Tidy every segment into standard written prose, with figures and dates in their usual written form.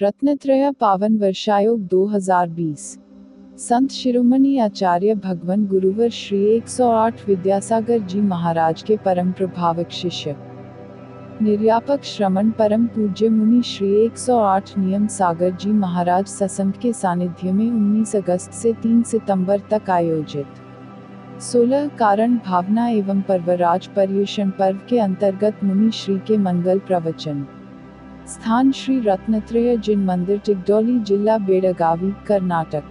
रत्नत्रय पावन वर्षायोग 2020। संत शिरोमणि आचार्य भगवान गुरुवर श्री 108 विद्यासागर जी महाराज के परम प्रभावक शिष्य निर्यापक श्रमण परम पूज्य मुनि श्री 108 नियम सागर जी महाराज सत्संग के सानिध्य में 19 अगस्त से 3 सितंबर तक आयोजित 16 कारण भावना एवं पर्वराज पर्युषण पर्व के अंतर्गत मुनि श्री के मंगल प्रवचन। स्थान श्री रत्नत्रय जिन मंदिर, टिगडोली, जिला बेळगावी, कर्नाटक।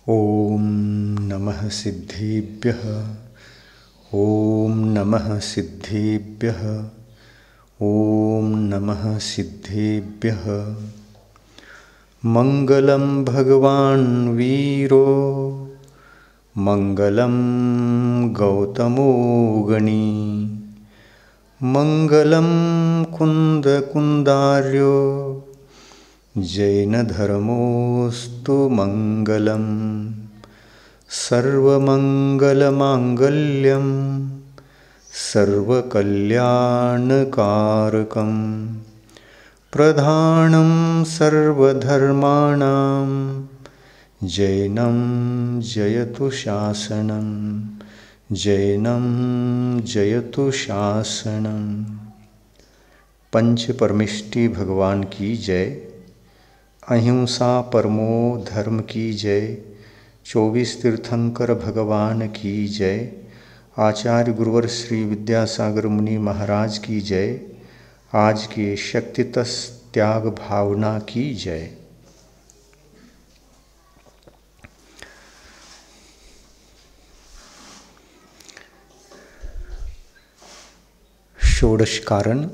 ओम नमः सिद्धेभ्यः। ओम नमः सिद्धेभ्यः। ओम नमः सिद्धेभ्यः। मंगलम भगवान वीरो मंगलम गौतमो गणी मंगलम कुंद कुंदार्यो जैन धर्मोस्तु मंगलम सर्वमंगलमांगल्यम सर्वकल्याणकारकम प्रधानं सर्वधर्माणां जैनं जयतु शासनं जैनं जयतु शासनं। पंच परमेष्टि भगवान की जय। अहिंसा परमो धर्म की जय। 24 तीर्थंकर भगवान की जय। आचार्य गुरुवर श्री विद्यासागर मुनि महाराज की जय। आज के शक्तितस त्याग भावना की जय। षोडश कारण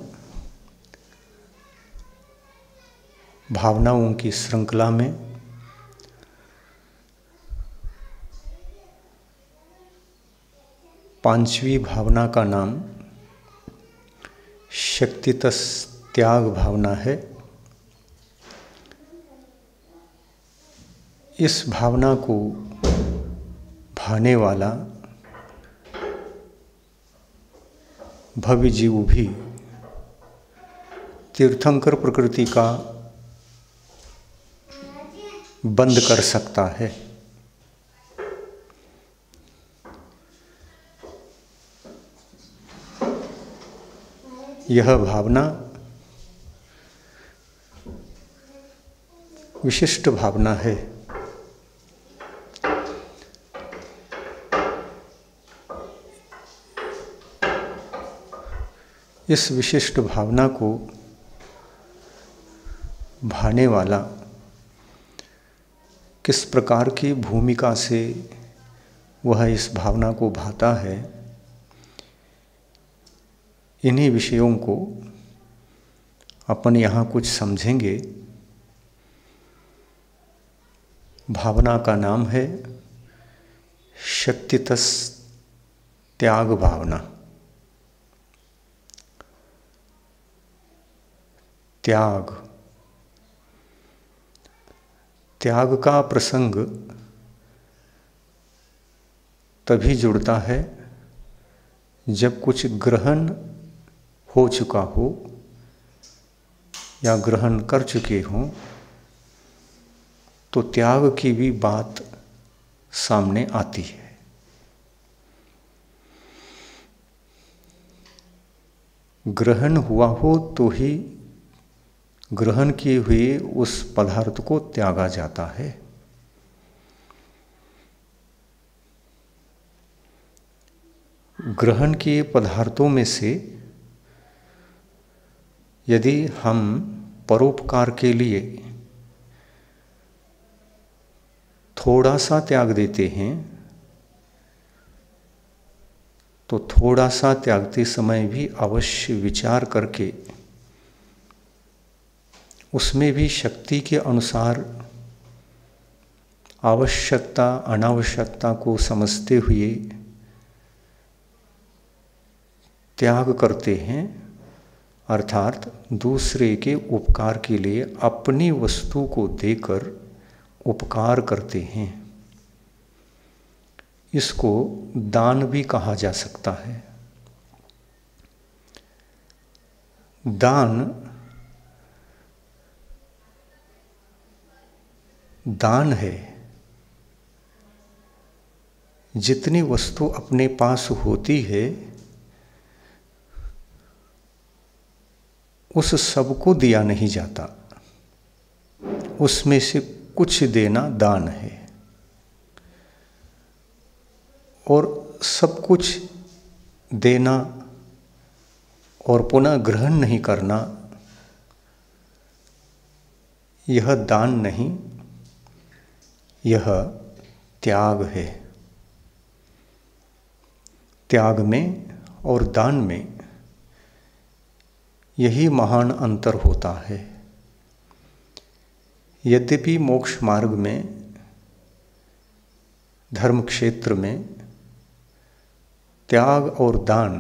भावनाओं की श्रृंखला में पांचवी भावना का नाम शक्तितस त्याग भावना है। इस भावना को भाने वाला भव्य जीव भी तीर्थंकर प्रकृति का बंद कर सकता है। यह भावना विशिष्ट भावना है। इस विशिष्ट भावना को भाने वाला किस प्रकार की भूमिका से वह इस भावना को भाता है, इन्हीं विषयों को अपन यहाँ कुछ समझेंगे। भावना का नाम है शक्तितस त्याग भावना। त्याग त्याग का प्रसंग तभी जुड़ता है जब कुछ ग्रहण हो चुका हो या ग्रहण कर चुके हों, तो त्याग की भी बात सामने आती है। ग्रहण हुआ हो तो ही ग्रहण किए हुए उस पदार्थ को त्यागा जाता है। ग्रहण किए पदार्थों में से यदि हम परोपकार के लिए थोड़ा सा त्याग देते हैं, तो थोड़ा सा त्यागते समय भी अवश्य विचार करके उसमें भी शक्ति के अनुसार आवश्यकता अनावश्यकता को समझते हुए त्याग करते हैं। अर्थात दूसरे के उपकार के लिए अपनी वस्तु को देकर उपकार करते हैं। इसको दान भी कहा जा सकता है। दान है जितनी वस्तु अपने पास होती है उस सब को दिया नहीं जाता, उसमें से कुछ देना दान है। और सब कुछ देना और पुनः ग्रहण नहीं करना यह दान नहीं, यह त्याग है। त्याग में और दान में यही महान अंतर होता है। यद्यपि मोक्ष मार्ग में, धर्म क्षेत्र में त्याग और दान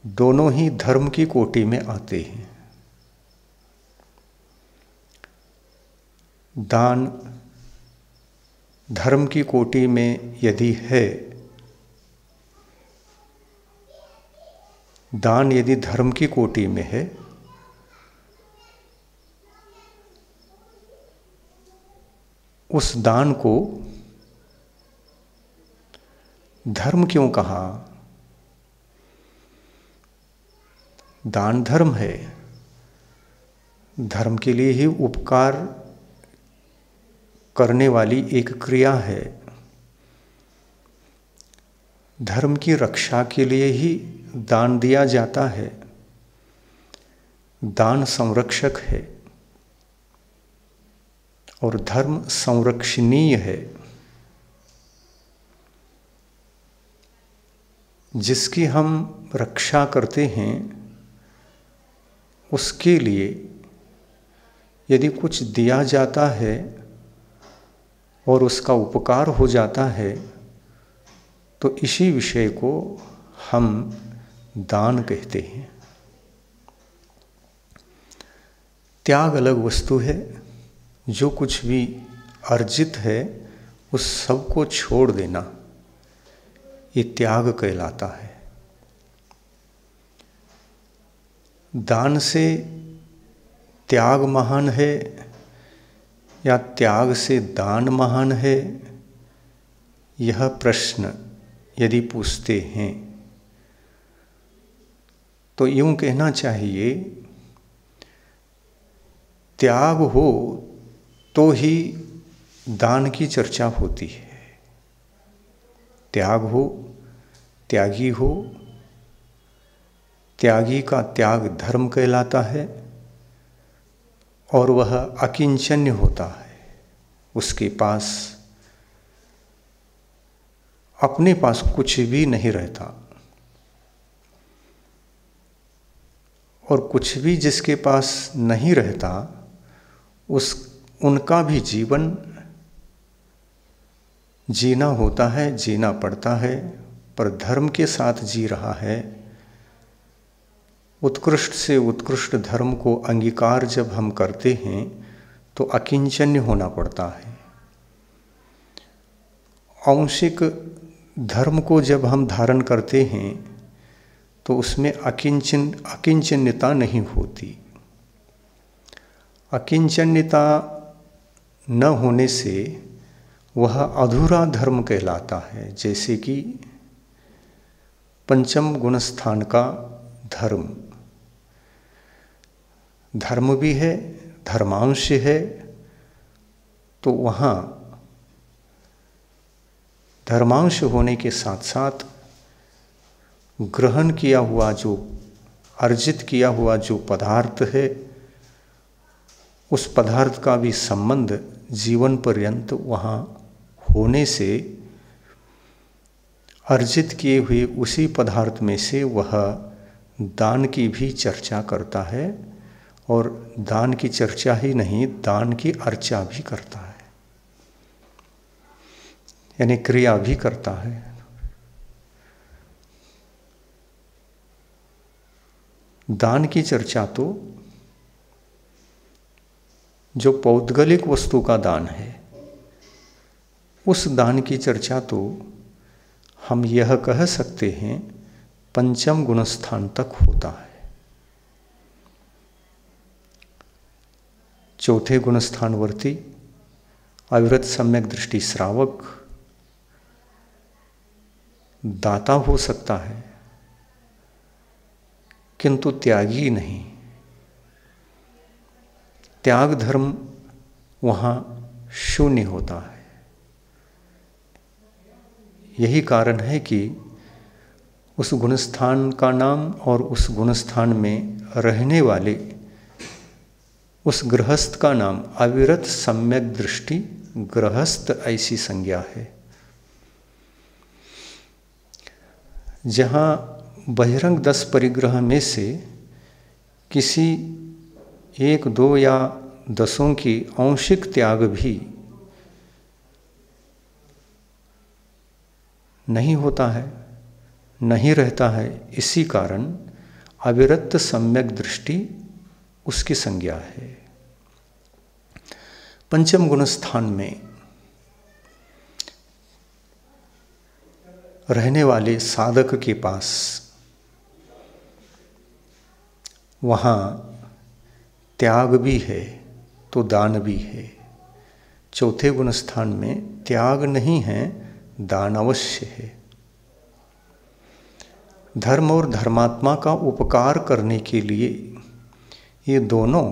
दोनों ही धर्म की कोटि में आते हैं। दान धर्म की कोटि में यदि है, दान यदि धर्म की कोटि में है उस दान को धर्म क्यों कहा? दान धर्म है, धर्म के लिए ही उपकार करने वाली एक क्रिया है। धर्म की रक्षा के लिए ही दान दिया जाता है। दान संरक्षक है और धर्म संरक्षणीय है। जिसकी हम रक्षा करते हैं उसके लिए यदि कुछ दिया जाता है और उसका उपकार हो जाता है तो इसी विषय को हम दान कहते हैं। त्याग अलग वस्तु है। जो कुछ भी अर्जित है उस सब को छोड़ देना, ये त्याग कहलाता है। दान से त्याग महान है या त्याग से दान महान है, यह प्रश्न यदि पूछते हैं तो यूं कहना चाहिए, त्याग हो तो ही दान की चर्चा होती है। त्याग हो, त्यागी हो, त्यागी का त्याग धर्म कहलाता है और वह अकिंचन्य होता है। उसके पास अपने पास कुछ भी नहीं रहता और कुछ भी जिसके पास नहीं रहता उनका भी जीवन जीना होता है, जीना पड़ता है, पर धर्म के साथ जी रहा है। उत्कृष्ट से उत्कृष्ट धर्म को अंगीकार जब हम करते हैं तो अकिंचन्य होना पड़ता है। आंशिक धर्म को जब हम धारण करते हैं तो उसमें अकिंचन्यता नहीं होती। अकिंचन्यता न होने से वह अधूरा धर्म कहलाता है। जैसे कि पंचम गुण स्थान का धर्म, धर्म भी है, धर्मांश है, तो वहाँ धर्मांश होने के साथ साथ ग्रहण किया हुआ जो अर्जित किया हुआ जो पदार्थ है उस पदार्थ का भी संबंध जीवन पर्यंत वहाँ होने से अर्जित किए हुए उसी पदार्थ में से वह दान की भी चर्चा करता है और दान की चर्चा ही नहीं, दान की अर्चा भी करता है, यानी क्रिया भी करता है। दान की चर्चा तो जो पौद्गलिक वस्तु का दान है, उस दान की चर्चा तो हम यह कह सकते हैं पंचम गुणस्थान तक होता है। चौथे गुणस्थानवर्ती अविरत सम्यक दृष्टि श्रावक दाता हो सकता है, किंतु त्यागी नहीं। त्याग धर्म वहाँ शून्य होता है। यही कारण है कि उस गुणस्थान का नाम और उस गुणस्थान में रहने वाले उस गृहस्थ का नाम अविरत सम्यक दृष्टि गृहस्थ ऐसी संज्ञा है। जहाँ बहिरंग 10 परिग्रह में से किसी 1, 2 या 10 की आंशिक त्याग भी नहीं होता है, नहीं रहता है, इसी कारण अविरत सम्यक दृष्टि उसकी संज्ञा है। पंचम गुणस्थान में रहने वाले साधक के पास वहाँ त्याग भी है तो दान भी है। चौथे गुणस्थान में त्याग नहीं है, दान अवश्य है। धर्म और धर्मात्मा का उपकार करने के लिए ये दोनों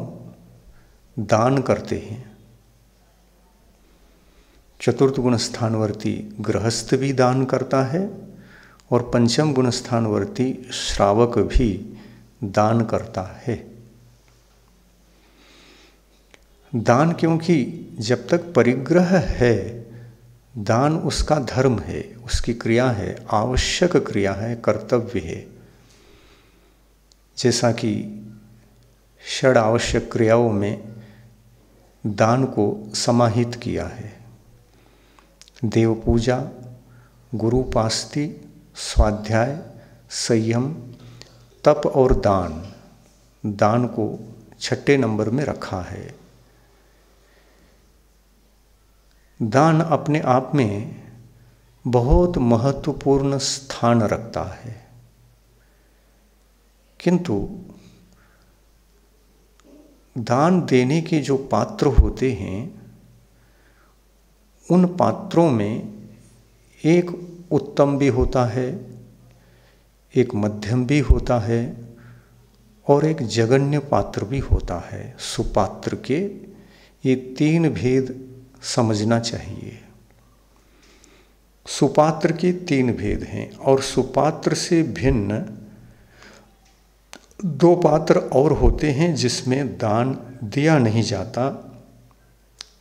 दान करते हैं। चतुर्थ गुणस्थानवर्ती गृहस्थ भी दान करता है और पंचम गुणस्थानवर्ती श्रावक भी दान करता है। दान क्योंकि जब तक परिग्रह है, दान उसका धर्म है, उसकी क्रिया है, आवश्यक क्रिया है, कर्तव्य है। जैसा कि षड आवश्यक क्रियाओं में दान को समाहित किया है। देव पूजा, गुरुपास्ति, स्वाध्याय, संयम, तप और दान, दान को 6ठे नंबर में रखा है। दान अपने आप में बहुत महत्वपूर्ण स्थान रखता है, किंतु दान देने के जो पात्र होते हैं उन पात्रों में एक उत्तम भी होता है, एक मध्यम भी होता है और एक जघन्य पात्र भी होता है। सुपात्र के ये 3 भेद समझना चाहिए। सुपात्र के 3 भेद हैं और सुपात्र से भिन्न 2 पात्र और होते हैं जिसमें दान दिया नहीं जाता,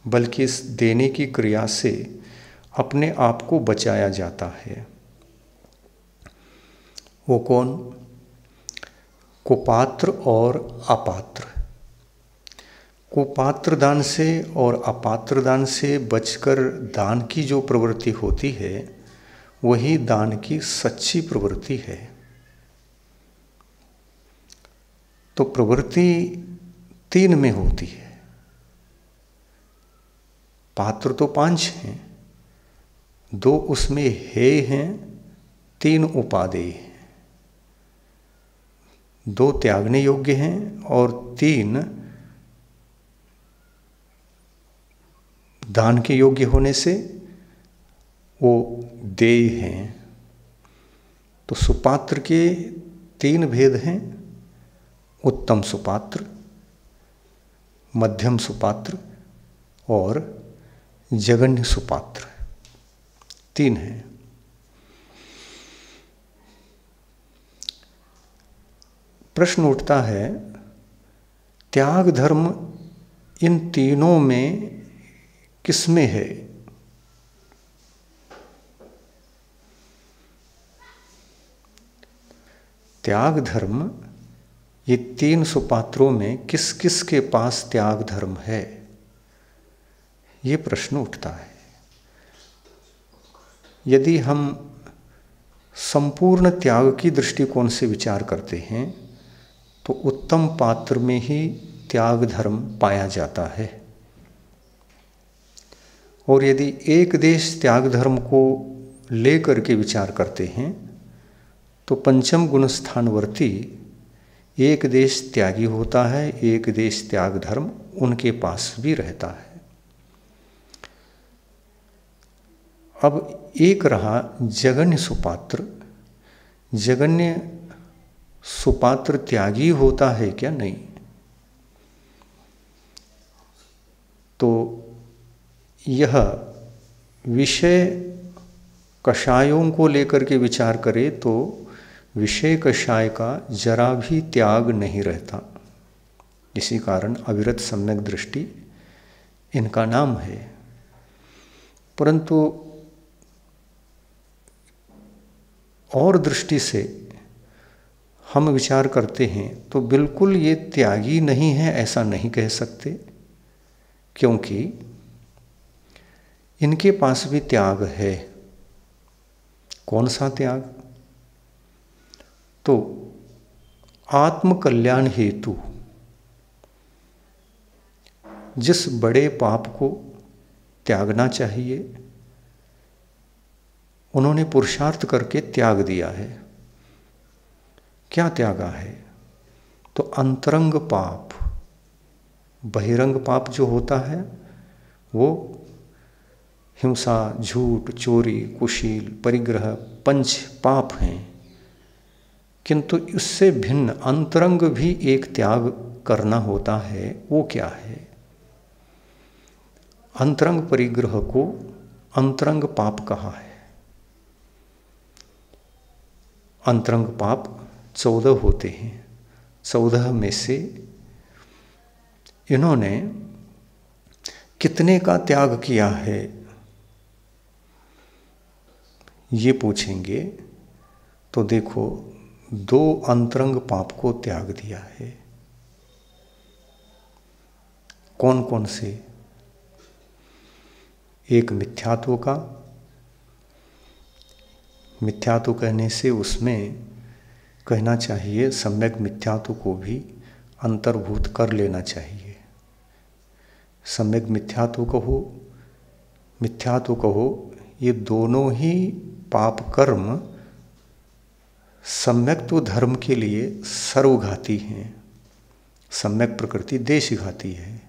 बल्कि इस देने की क्रिया से अपने आप को बचाया जाता है। वो कौन? कुपात्र और अपात्र। कुपात्र दान से और अपात्र दान से बचकर दान की जो प्रवृत्ति होती है वही दान की सच्ची प्रवृत्ति है। तो प्रवृत्ति 3 में होती है। पात्र तो 5 हैं, 2 उसमें हे हैं, 3 उपादेय हैं। 2 त्यागने योग्य हैं और 3 दान के योग्य होने से वो देय हैं। तो सुपात्र के 3 भेद हैं: उत्तम सुपात्र, मध्यम सुपात्र और जघन्य सुपात्र। 3 हैं। प्रश्न उठता है, त्याग धर्म इन तीनों में किसमें है? त्याग धर्म ये 3 सुपात्रों में किस किस के पास त्याग धर्म है, ये प्रश्न उठता है। यदि हम संपूर्ण त्याग की दृष्टिकोण से विचार करते हैं तो उत्तम पात्र में ही त्याग धर्म पाया जाता है और यदि एक देश त्याग धर्म को लेकर के विचार करते हैं तो पंचम गुण स्थानवर्ती एक देश त्यागी होता है, एक देश त्याग धर्म उनके पास भी रहता है। अब एक रहा जगन्य सुपात्र। जगन्य सुपात्र त्यागी होता है क्या? नहीं। तो यह विषय कषायों को लेकर के विचार करें तो विषय कषाय का जरा भी त्याग नहीं रहता। इसी कारण अविरत सम्यक दृष्टि इनका नाम है। परंतु और दृष्टि से हम विचार करते हैं तो बिल्कुल ये त्यागी नहीं है ऐसा नहीं कह सकते, क्योंकि इनके पास भी त्याग है। कौन सा त्याग? तो आत्म कल्याण हेतु जिस बड़े पाप को त्यागना चाहिए उन्होंने पुरुषार्थ करके त्याग दिया है। क्या त्यागा है? तो अंतरंग पाप। बहिरंग पाप जो होता है वो हिंसा, झूठ, चोरी, कुशील, परिग्रह पंच पाप हैं, किंतु इससे भिन्न अंतरंग भी एक त्याग करना होता है। वो क्या है? अंतरंग परिग्रह को अंतरंग पाप कहा है। अंतरंग पाप 14 होते हैं। 14 में से इन्होंने कितने का त्याग किया है ये पूछेंगे तो देखो 2 अंतरंग पाप को त्याग दिया है। कौन कौन से? एक मिथ्यात्व का। मिथ्यात्व कहने से उसमें कहना चाहिए सम्यक मिथ्यात्व को भी अंतर्भूत कर लेना चाहिए। सम्यक मिथ्यात्व कहो, ये दोनों ही पाप कर्म सम्यक्त्व धर्म के लिए सर्वघाती हैं। सम्यक प्रकृति देशघाती है,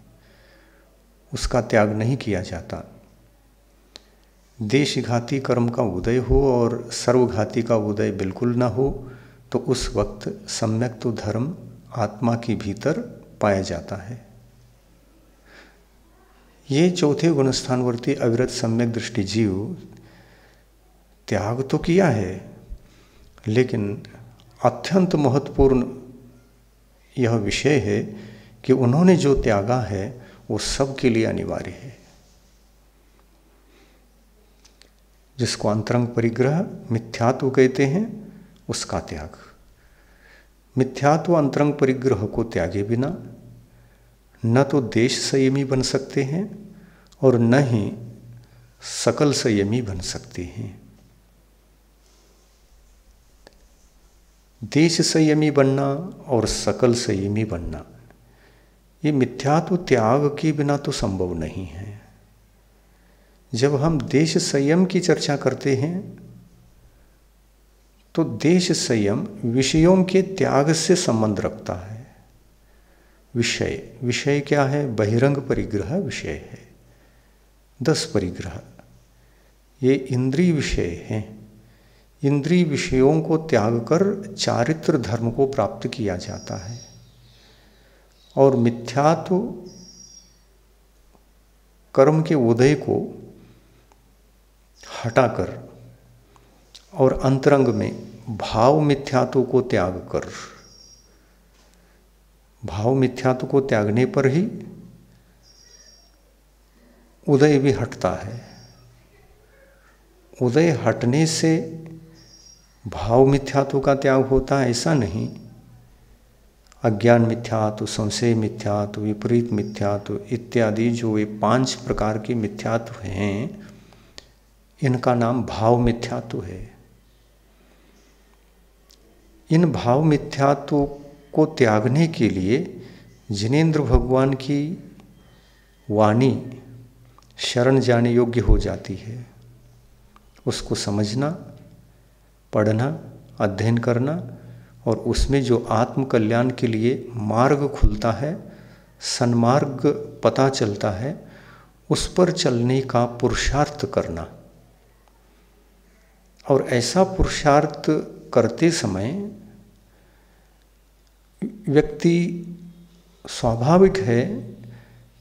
उसका त्याग नहीं किया जाता। देशघाती कर्म का उदय हो और सर्वघाती का उदय बिल्कुल ना हो तो उस वक्त सम्यक्त्व धर्म आत्मा के भीतर पाया जाता है। ये चौथे गुणस्थानवर्ती अविरत सम्यक दृष्टि जीव त्याग तो किया है, लेकिन अत्यंत महत्वपूर्ण यह विषय है कि उन्होंने जो त्यागा है वो सबके लिए अनिवार्य है। जिसको अंतरंग परिग्रह मिथ्यात्व कहते हैं उसका त्याग। मिथ्यात्व अंतरंग परिग्रह को त्यागे बिना न तो देश संयमी बन सकते हैं और न ही सकल संयमी बन सकते हैं। देश संयमी बनना और सकल संयमी बनना ये मिथ्यात्व त्याग के बिना तो संभव नहीं है। जब हम देश संयम की चर्चा करते हैं तो देश संयम विषयों के त्याग से संबंध रखता है। विषय क्या है? बहिरंग परिग्रह विषय है। 10 परिग्रह ये इंद्रिय विषय हैं। इंद्रिय विषयों को त्याग कर चारित्र धर्म को प्राप्त किया जाता है। और मिथ्यात्व कर्म के उदय को हटाकर और अंतरंग में भाव मिथ्यात्व को त्याग कर, भाव मिथ्यात्व को त्यागने पर ही उदय भी हटता है। उदय हटने से भाव मिथ्यात्व का त्याग होता है ऐसा नहीं। अज्ञान मिथ्यात्व, संशय मिथ्यात्व, विपरीत मिथ्यात्व इत्यादि जो ये 5 प्रकार के मिथ्यात्व हैं इनका नाम भाव मिथ्यात्व है। इन भाव मिथ्यात्व को त्यागने के लिए जिनेंद्र भगवान की वाणी शरण जाने योग्य हो जाती है। उसको समझना, पढ़ना, अध्ययन करना और उसमें जो आत्म कल्याण के लिए मार्ग खुलता है, सन्मार्ग पता चलता है, उस पर चलने का पुरुषार्थ करना। और ऐसा पुरुषार्थ करते समय व्यक्ति स्वाभाविक है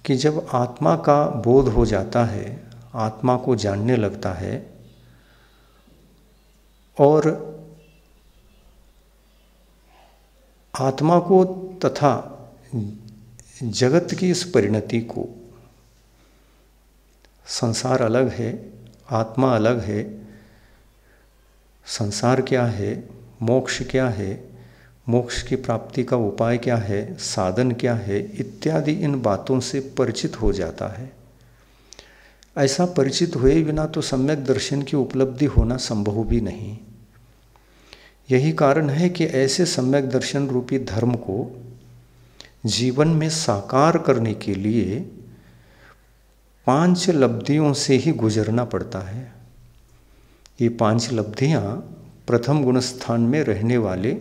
कि जब आत्मा का बोध हो जाता है, आत्मा को जानने लगता है और आत्मा को तथा जगत की इस परिणति को, संसार अलग है, आत्मा अलग है, संसार क्या है, मोक्ष क्या है, मोक्ष की प्राप्ति का उपाय क्या है, साधन क्या है, इत्यादि इन बातों से परिचित हो जाता है। ऐसा परिचित हुए बिना तो सम्यक दर्शन की उपलब्धि होना संभव भी नहीं। यही कारण है कि ऐसे सम्यक दर्शन रूपी धर्म को जीवन में साकार करने के लिए 5 लब्धियों से ही गुजरना पड़ता है। ये 5 लब्धियाँ प्रथम गुण स्थान में रहने वाले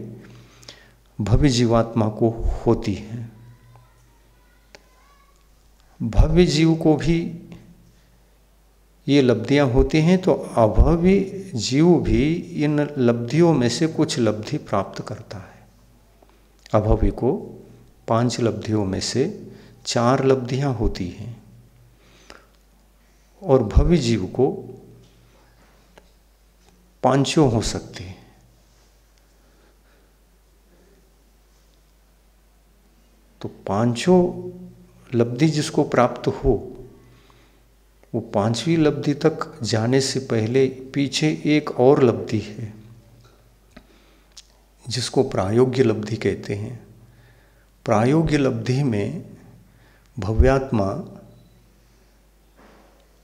भव्य जीवात्मा को होती हैं। भव्य जीव को भी ये लब्धियाँ होती हैं, तो अभव्य जीव भी इन लब्धियों में से कुछ लब्धि प्राप्त करता है। अभव्य को 5 लब्धियों में से 4 लब्धियाँ होती हैं और भव्य जीव को 5 हो सकती हैं। तो 5 लब्धि जिसको प्राप्त हो, वो 5वीं लब्धि तक जाने से पहले पीछे एक और लब्धि है जिसको प्रायोग्य लब्धि कहते हैं। प्रायोग्य लब्धि में भव्यात्मा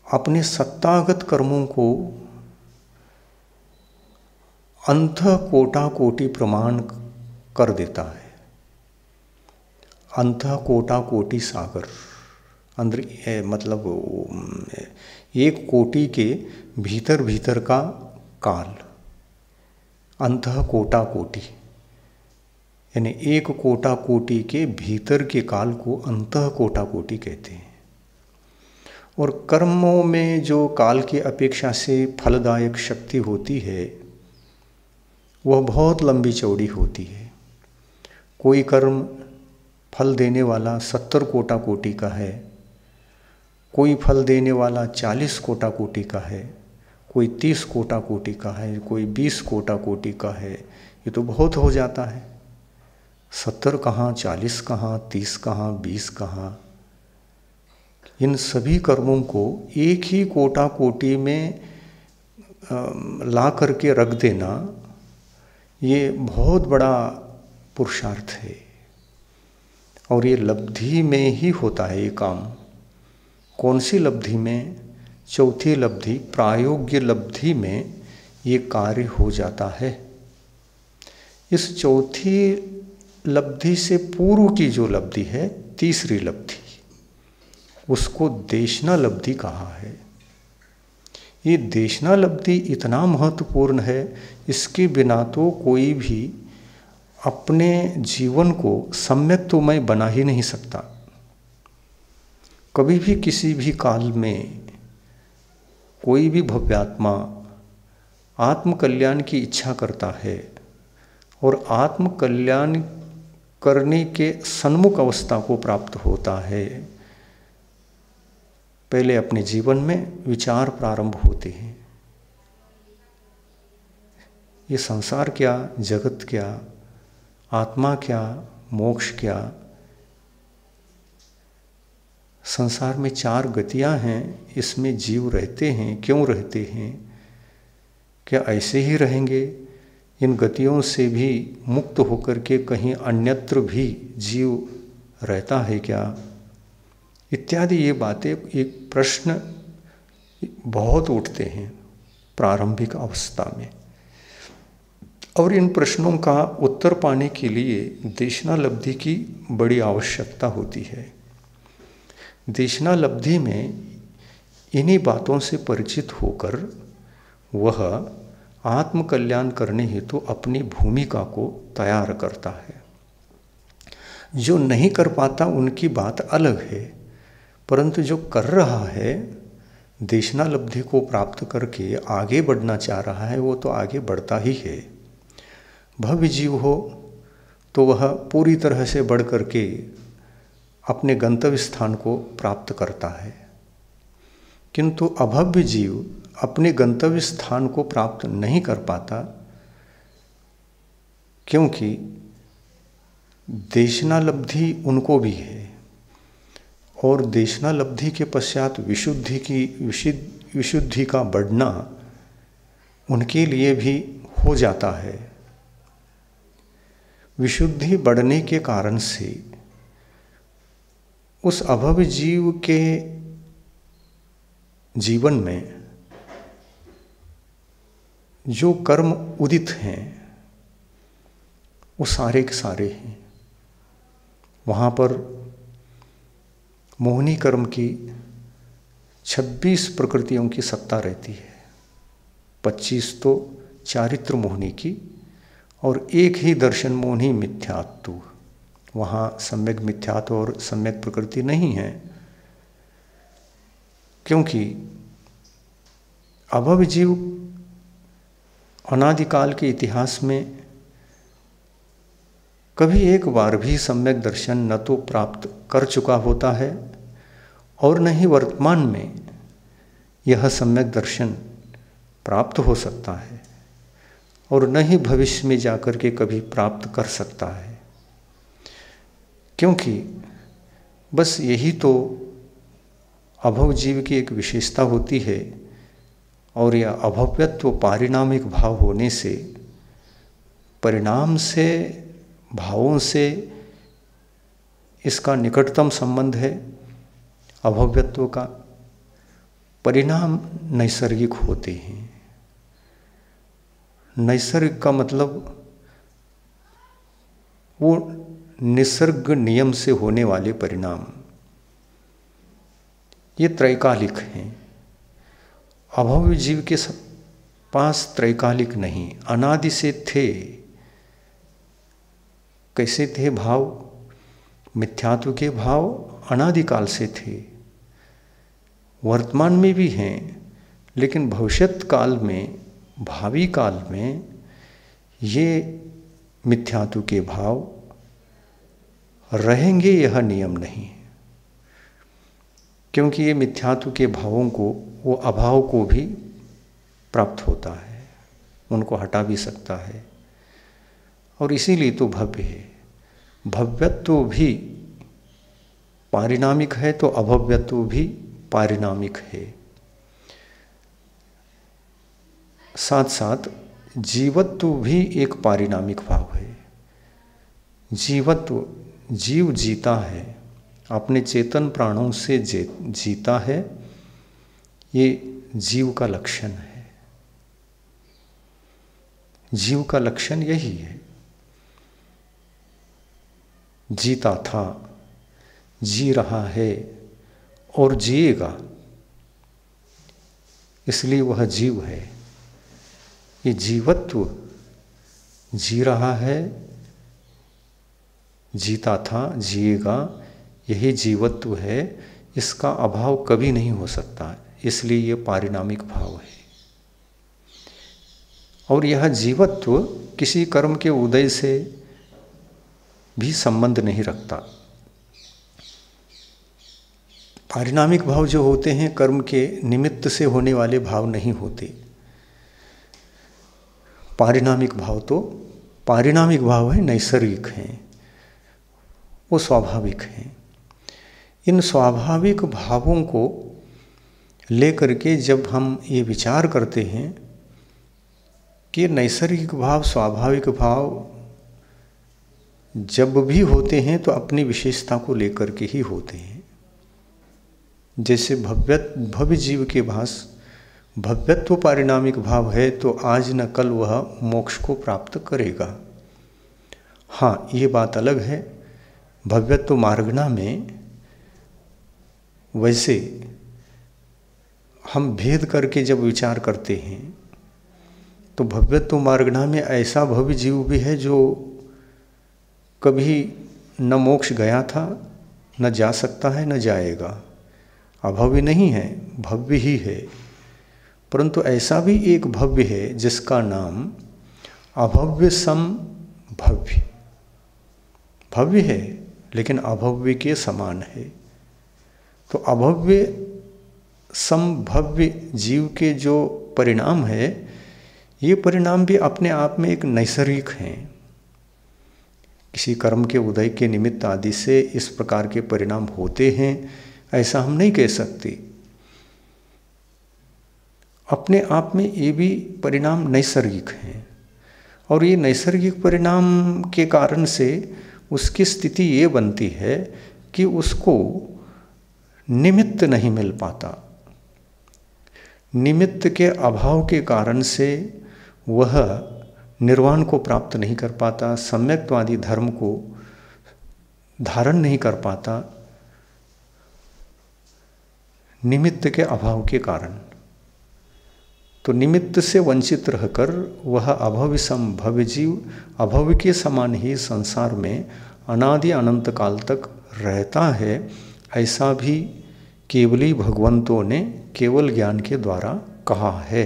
अपने सत्तागत कर्मों को अंतः कोटा कोटि प्रमाण कर देता है। अंतः कोटा कोटि सागर, अंदर मतलब एक कोटि के भीतर भीतर का काल, अंतः कोटा कोटि, यानी एक कोटा कोटि के भीतर के काल को अंतः कोटा कोटि कहते हैं। और कर्मों में जो काल की अपेक्षा से फलदायक शक्ति होती है वह बहुत लंबी चौड़ी होती है। कोई कर्म फल देने वाला 70 कोटा कोटि का है, कोई फल देने वाला 40 कोटा कोटि का है, कोई 30 कोटा कोटि का है, कोई 20 कोटा कोटि का है। ये तो बहुत हो जाता है। 70 कहाँ, 40 कहाँ, 30 कहाँ, 20 कहाँ। इन सभी कर्मों को एक ही कोटा कोटि में ला करके रख देना, ये बहुत बड़ा पुरुषार्थ है। और ये लब्धि में ही होता है ये काम। कौन सी लब्धि में? चौथी लब्धि, प्रायोग्य लब्धि में ये कार्य हो जाता है। इस चौथी लब्धि से पूर्व की जो लब्धि है, तीसरी लब्धि, उसको देशना लब्धि कहा है। ये देशना लब्धि इतना महत्वपूर्ण है, इसके बिना तो कोई भी अपने जीवन को सम्यक तो मैं बना ही नहीं सकता। कभी भी किसी भी काल में कोई भी भव्यात्मा आत्म कल्याण की इच्छा करता है और आत्म कल्याण करने के सन्मुख अवस्था को प्राप्त होता है, पहले अपने जीवन में विचार प्रारंभ होते हैं। ये संसार क्या, जगत क्या, आत्मा क्या, मोक्ष क्या। संसार में 4 गतियां हैं, इसमें जीव रहते हैं, क्यों रहते हैं? क्या ऐसे ही रहेंगे? इन गतियों से भी मुक्त होकर के कहीं अन्यत्र भी जीव रहता है क्या? इत्यादि ये बातें, एक प्रश्न बहुत उठते हैं प्रारंभिक अवस्था में। और इन प्रश्नों का उत्तर पाने के लिए देशना लब्धि की बड़ी आवश्यकता होती है। देशना लब्धि में इन्हीं बातों से परिचित होकर वह आत्मकल्याण करने हेतु अपनी भूमिका को तैयार करता है। जो नहीं कर पाता उनकी बात अलग है, परंतु जो कर रहा है, देशनालब्धि को प्राप्त करके आगे बढ़ना चाह रहा है, वो तो आगे बढ़ता ही है। भव्य जीव हो तो वह पूरी तरह से बढ़ करके अपने गंतव्य स्थान को प्राप्त करता है, किंतु अभव्य जीव अपने गंतव्य स्थान को प्राप्त नहीं कर पाता, क्योंकि देशनालब्धि उनको भी है और देशनालब्धि के पश्चात विशुद्धि का बढ़ना उनके लिए भी हो जाता है। विशुद्धि बढ़ने के कारण से उस अभव्य जीव के जीवन में जो कर्म उदित हैं वो सारे के सारे हैं। वहाँ पर मोहिनी कर्म की 26 प्रकृतियों की सत्ता रहती है, 25 तो चारित्र मोहिनी की और एक ही दर्शन मोहिनी मिथ्यात्व। वहाँ सम्यक मिथ्यात्व और सम्यक प्रकृति नहीं है, क्योंकि अभव्य जीव अनादिकाल के इतिहास में कभी एक बार भी सम्यक दर्शन न तो प्राप्त कर चुका होता है और न ही वर्तमान में यह सम्यक दर्शन प्राप्त हो सकता है और न ही भविष्य में जाकर के कभी प्राप्त कर सकता है, क्योंकि बस यही तो अभव जीव की एक विशेषता होती है। और यह अभव्यत्व पारिणामिक भाव होने से, परिणाम से, भावों से इसका निकटतम संबंध है। अभव्यत्व का परिणाम नैसर्गिक होते हैं। नैसर्गिक का मतलब वो निसर्ग नियम से होने वाले परिणाम, ये त्रैकालिक हैं। अभव्य जीव के पास त्रैकालिक नहीं, अनादि से थे। कैसे थे भाव? मिथ्यात्व के भाव अनादिकाल से थे, वर्तमान में भी हैं, लेकिन भविष्यत काल में, भावी काल में ये मिथ्यात्व के भाव रहेंगे, यह नियम नहीं। क्योंकि ये मिथ्यात्व के भावों को, वो अभाव को भी प्राप्त होता है, उनको हटा भी सकता है, और इसीलिए तो भव्य है। भव्यत्व भी पारिणामिक है तो अभव्यत्व भी पारिणामिक है। साथ साथ जीवत्व भी एक पारिणामिक भाव है। जीवत्व, जीव जीता है, अपने चेतन प्राणों से जीता है, ये जीव का लक्षण है। जीव का लक्षण यही है। जीता था, जी रहा है और जिएगा, इसलिए वह जीव है। ये जीवत्व, जी रहा है, जीता था, जिएगा, यही जीवत्व है। इसका अभाव कभी नहीं हो सकता, इसलिए ये पारिणामिक भाव है। और यह जीवत्व किसी कर्म के उदय से भी संबंध नहीं रखता। पारिणामिक भाव जो होते हैं कर्म के निमित्त से होने वाले भाव नहीं होते। पारिणामिक भाव तो पारिणामिक भाव है, नैसर्गिक हैं, वो स्वाभाविक हैं। इन स्वाभाविक भावों को लेकर के जब हम ये विचार करते हैं कि नैसर्गिक भाव, स्वाभाविक भाव जब भी होते हैं तो अपनी विशेषता को लेकर के ही होते हैं। जैसे भव्य जीव के भास भव्यत्व पारिणामिक भाव है तो आज न कल वह मोक्ष को प्राप्त करेगा। हाँ, ये बात अलग है, भव्यत्व मार्गना में वैसे हम भेद करके जब विचार करते हैं तो भव्यत्व मार्गणा में ऐसा भव्य जीव भी है जो कभी न मोक्ष गया था, न जा सकता है, न जाएगा। अभव्य नहीं है, भव्य ही है। परंतु ऐसा भी एक भव्य है जिसका नाम अभव्य सम भव्य। भव्य है लेकिन अभव्य के समान है। तो अभव्य समभव्य जीव के जो परिणाम है, ये परिणाम भी अपने आप में एक नैसर्गिक हैं। किसी कर्म के उदय के निमित्त आदि से इस प्रकार के परिणाम होते हैं ऐसा हम नहीं कह सकते। अपने आप में ये भी परिणाम नैसर्गिक हैं और ये नैसर्गिक परिणाम के कारण से उसकी स्थिति ये बनती है कि उसको निमित्त नहीं मिल पाता। निमित्त के अभाव के कारण से वह निर्वाण को प्राप्त नहीं कर पाता, सम्यक्त्वादी धर्म को धारण नहीं कर पाता, निमित्त के अभाव के कारण। तो निमित्त से वंचित रहकर वह अभव्य सम भव्य जीव अभव्य के समान ही संसार में अनादि अनंत काल तक रहता है। ऐसा भी केवली भगवंतों ने केवल ज्ञान के द्वारा कहा है।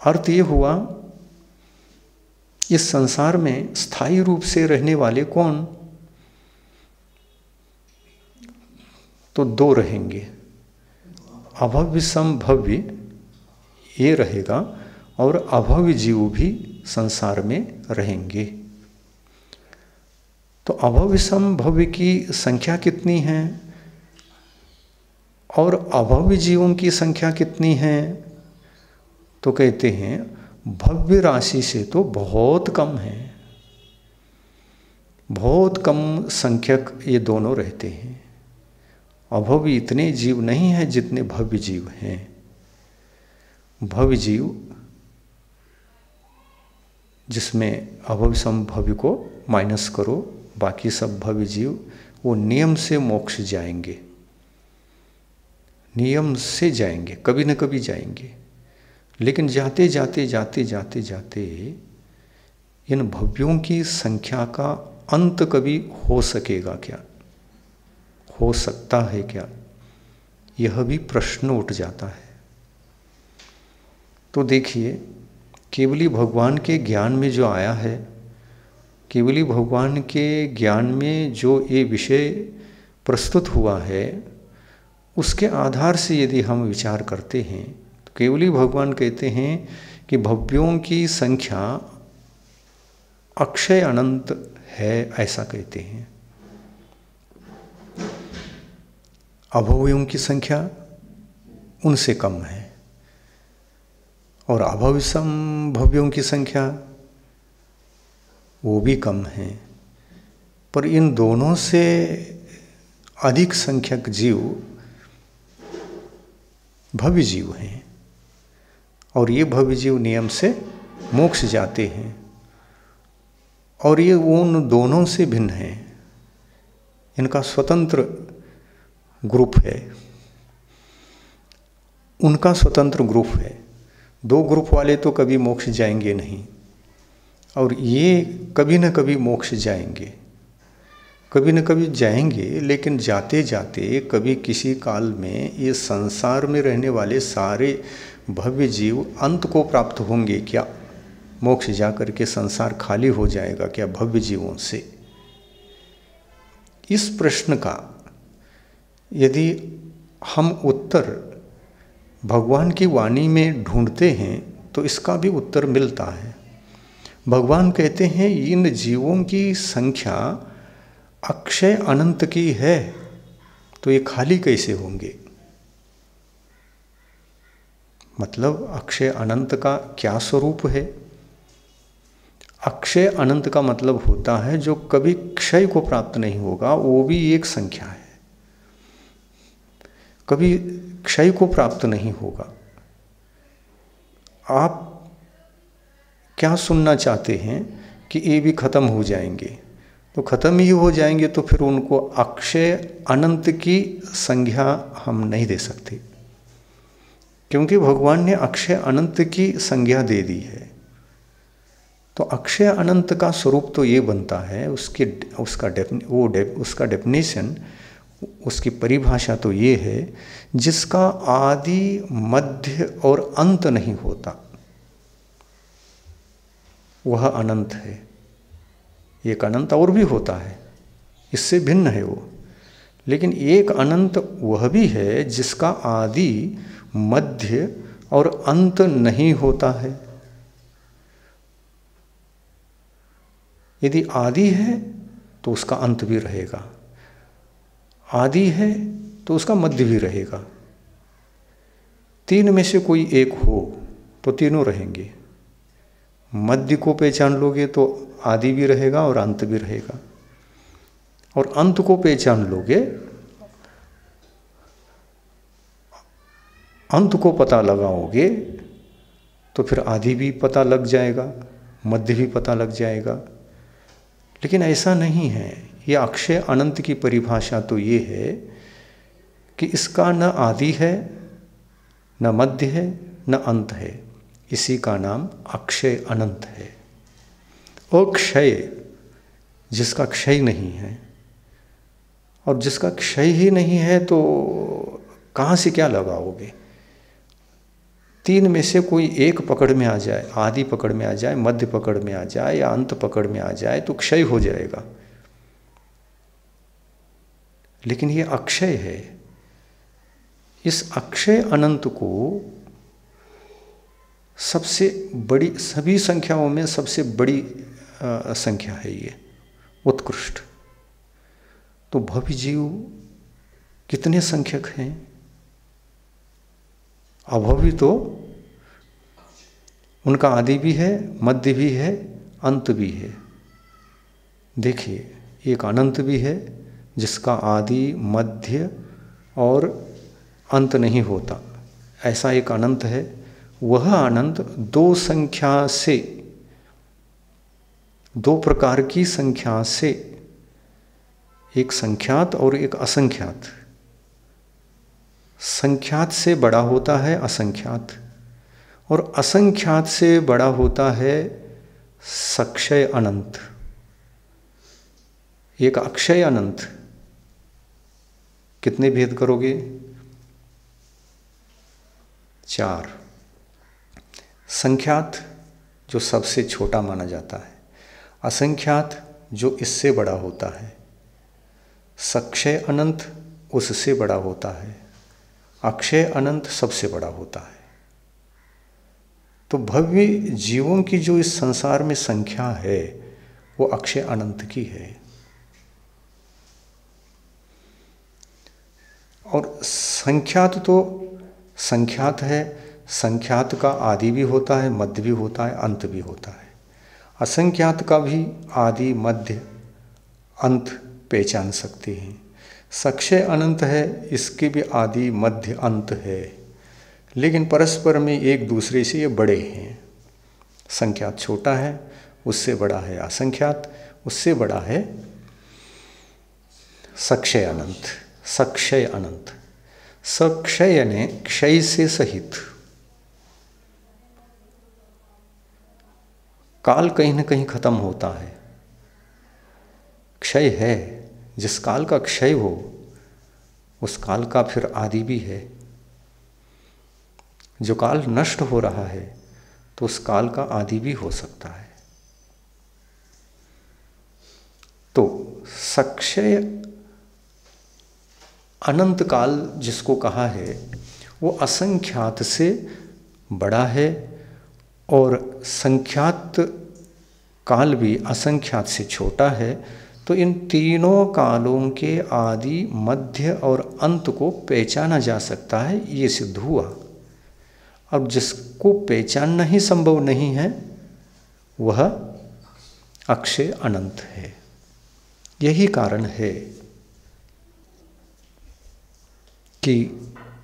अर्थ ये हुआ, इस संसार में स्थायी रूप से रहने वाले कौन? तो दो रहेंगे, अभव्य सम भव्य ये रहेगा और अभव्य जीव भी संसार में रहेंगे। तो अभव्य सम भव्य की संख्या कितनी है और अभव्य जीवों की संख्या कितनी है? तो कहते हैं भव्य राशि से तो बहुत कम है, बहुत कम संख्यक ये दोनों रहते हैं। अभव्य इतने जीव नहीं हैं जितने भव्य जीव हैं। भव्य जीव जिसमें अभव्य सम भव्य को माइनस करो, बाकी सब भव्य जीव वो नियम से मोक्ष जाएंगे, नियम से जाएंगे, कभी न कभी जाएंगे। लेकिन जाते जाते जाते जाते जाते इन भव्यों की संख्या का अंत कभी हो सकेगा क्या, हो सकता है क्या, यह भी प्रश्न उठ जाता है। तो देखिए, केवली भगवान के ज्ञान में जो आया है, केवली भगवान के ज्ञान में जो ये विषय प्रस्तुत हुआ है, उसके आधार से यदि हम विचार करते हैं तो केवली भगवान कहते हैं कि भव्यों की संख्या अक्षय अनंत है, ऐसा कहते हैं। अभव्यों की संख्या उनसे कम है और अभव्य सम भव्यों की संख्या वो भी कम है। पर इन दोनों से अधिक संख्यक जीव भव्य जीव हैं और ये भव्य जीव नियम से मोक्ष जाते हैं और ये उन दोनों से भिन्न हैं। इनका स्वतंत्र ग्रुप है, उनका स्वतंत्र ग्रुप है। दो ग्रुप वाले तो कभी मोक्ष जाएंगे नहीं और ये कभी न कभी मोक्ष जाएंगे, कभी न कभी जाएंगे। लेकिन जाते जाते कभी किसी काल में ये संसार में रहने वाले सारे भव्य जीव अंत को प्राप्त होंगे क्या? मोक्ष जाकर के संसार खाली हो जाएगा क्या भव्य जीवों से? इस प्रश्न का यदि हम उत्तर भगवान की वाणी में ढूंढते हैं तो इसका भी उत्तर मिलता है। भगवान कहते हैं इन जीवों की संख्या अक्षय अनंत की है, तो ये खाली कैसे होंगे? मतलब अक्षय अनंत का क्या स्वरूप है? अक्षय अनंत का मतलब होता है जो कभी क्षय को प्राप्त नहीं होगा, वो भी एक संख्या है, कभी क्षय को प्राप्त नहीं होगा। आप क्या सुनना चाहते हैं कि ये भी खत्म हो जाएंगे? तो खत्म ही हो जाएंगे तो फिर उनको अक्षय अनंत की संज्ञा हम नहीं दे सकते। क्योंकि भगवान ने अक्षय अनंत की संज्ञा दे दी है। तो अक्षय अनंत का स्वरूप तो ये बनता है, उसका डेफिनेशन, उसकी परिभाषा तो ये है जिसका आदि मध्य और अंत नहीं होता, वह अनंत है। एक अनंत और भी होता है, इससे भिन्न है वो, लेकिन एक अनंत वह भी है जिसका आदि मध्य और अंत नहीं होता है। यदि आदि है तो उसका अंत भी रहेगा, आदि है तो उसका मध्य भी रहेगा। तीन में से कोई एक हो तो तीनों रहेंगे। मध्य को पहचान लोगे तो आदि भी रहेगा और अंत भी रहेगा, और अंत को पहचान लोगे, अंत को पता लगाओगे तो फिर आदि भी पता लग जाएगा, मध्य भी पता लग जाएगा। लेकिन ऐसा नहीं है। ये अक्षय अनंत की परिभाषा तो ये है कि इसका न आदि है, न मध्य है, न अंत है। इसी का नाम अक्षय अनंत है। अक्षय जिसका क्षय नहीं है, और जिसका क्षय ही नहीं है तो कहाँ से क्या लगाओगे? तीन में से कोई एक पकड़ में आ जाए, आदि पकड़ में आ जाए, मध्य पकड़ में आ जाए या अंत पकड़ में आ जाए तो क्षय हो जाएगा। लेकिन ये अक्षय है। इस अक्षय अनंत को सबसे बड़ी, सभी संख्याओं में सबसे बड़ी संख्या है ये, उत्कृष्ट। तो भव्य जीव कितने संख्यक हैं? अभव्य तो उनका आदि भी है, मध्य भी है, अंत भी है। देखिए, एक अनंत भी है जिसका आदि मध्य और अंत नहीं होता, ऐसा एक अनंत है। वह अनंत दो संख्या से, दो प्रकार की संख्या से, एक संख्यात और एक असंख्यात, संख्यात से बड़ा होता है असंख्यात, और असंख्यात से बड़ा होता है सक्षय अनंत। एक अक्षय अनंत, कितने भेद करोगे? 4। संख्यात जो सबसे छोटा माना जाता है, असंख्यात जो इससे बड़ा होता है, सक्षय अनंत उससे बड़ा होता है, अक्षय अनंत सबसे बड़ा होता है। तो भव्य जीवों की जो इस संसार में संख्या है वो अक्षय अनंत की है। और संख्यात तो संख्यात है, संख्यात का आदि भी होता है, मध्य भी होता है, अंत भी होता है। असंख्यात का भी आदि मध्य अंत पहचान सकते हैं। सक्षय अनंत है, इसके भी आदि मध्य अंत है, लेकिन परस्पर में एक दूसरे से ये बड़े हैं। संख्यात छोटा है, उससे बड़ा है असंख्यात, उससे बड़ा है सक्षय अनंत। सक्षय अनंत, सक्षय यानी क्षय से सहित। काल कहीं न कहीं खत्म होता है, क्षय है। जिस काल का क्षय हो उस काल का फिर आदि भी है। जो काल नष्ट हो रहा है तो उस काल का आदि भी हो सकता है। तो सक्षय अनंत काल जिसको कहा है वो असंख्यात से बड़ा है, और संख्यात काल भी असंख्यात से छोटा है। तो इन तीनों कालों के आदि मध्य और अंत को पहचाना जा सकता है, ये सिद्ध हुआ। अब जिसको पहचानना ही संभव नहीं है वह अक्षय अनंत है। यही कारण है कि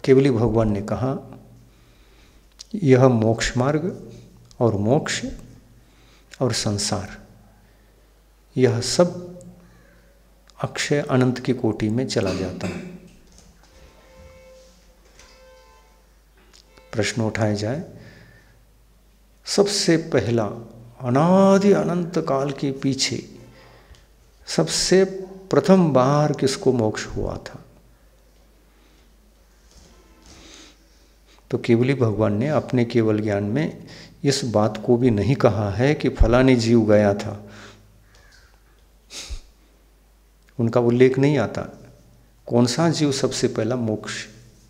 केवली भगवान ने कहा यह मोक्ष मार्ग और मोक्ष और संसार, यह सब अक्षय अनंत की कोटि में चला जाता है। प्रश्न उठाया जाए, सबसे पहला अनादि अनंत काल के पीछे सबसे प्रथम बार किसको मोक्ष हुआ था? तो केवली भगवान ने अपने केवल ज्ञान में इस बात को भी नहीं कहा है कि फलाने जीव गया था, उनका उल्लेख नहीं आता। कौन सा जीव सबसे पहला मोक्ष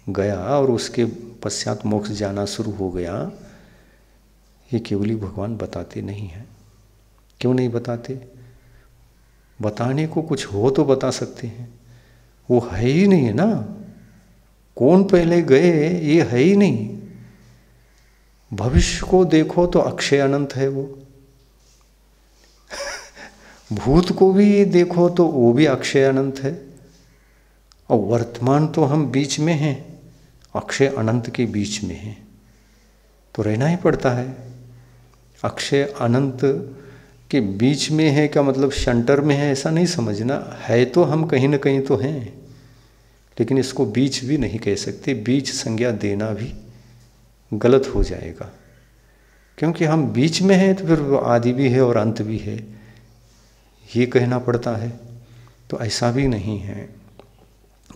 गया और उसके पश्चात मोक्ष जाना शुरू हो गया, ये केवली भगवान बताते नहीं हैं। क्यों नहीं बताते? बताने को कुछ हो तो बता सकते हैं, वो है ही नहीं है ना। कौन पहले गए ये है ही नहीं। भविष्य को देखो तो अक्षय अनंत है वो। भूत को भी देखो तो वो भी अक्षय अनंत है, और वर्तमान तो हम बीच में हैं, अक्षय अनंत के बीच में हैं, तो रहना ही पड़ता है। अक्षय अनंत के बीच में है का मतलब सेंटर में है ऐसा नहीं समझना है, तो हम कहीं ना कहीं तो हैं, लेकिन इसको बीच भी नहीं कह सकते। बीच संज्ञा देना भी गलत हो जाएगा, क्योंकि हम बीच में हैं तो फिर आदि भी है और अंत भी है, ये कहना पड़ता है। तो ऐसा भी नहीं है।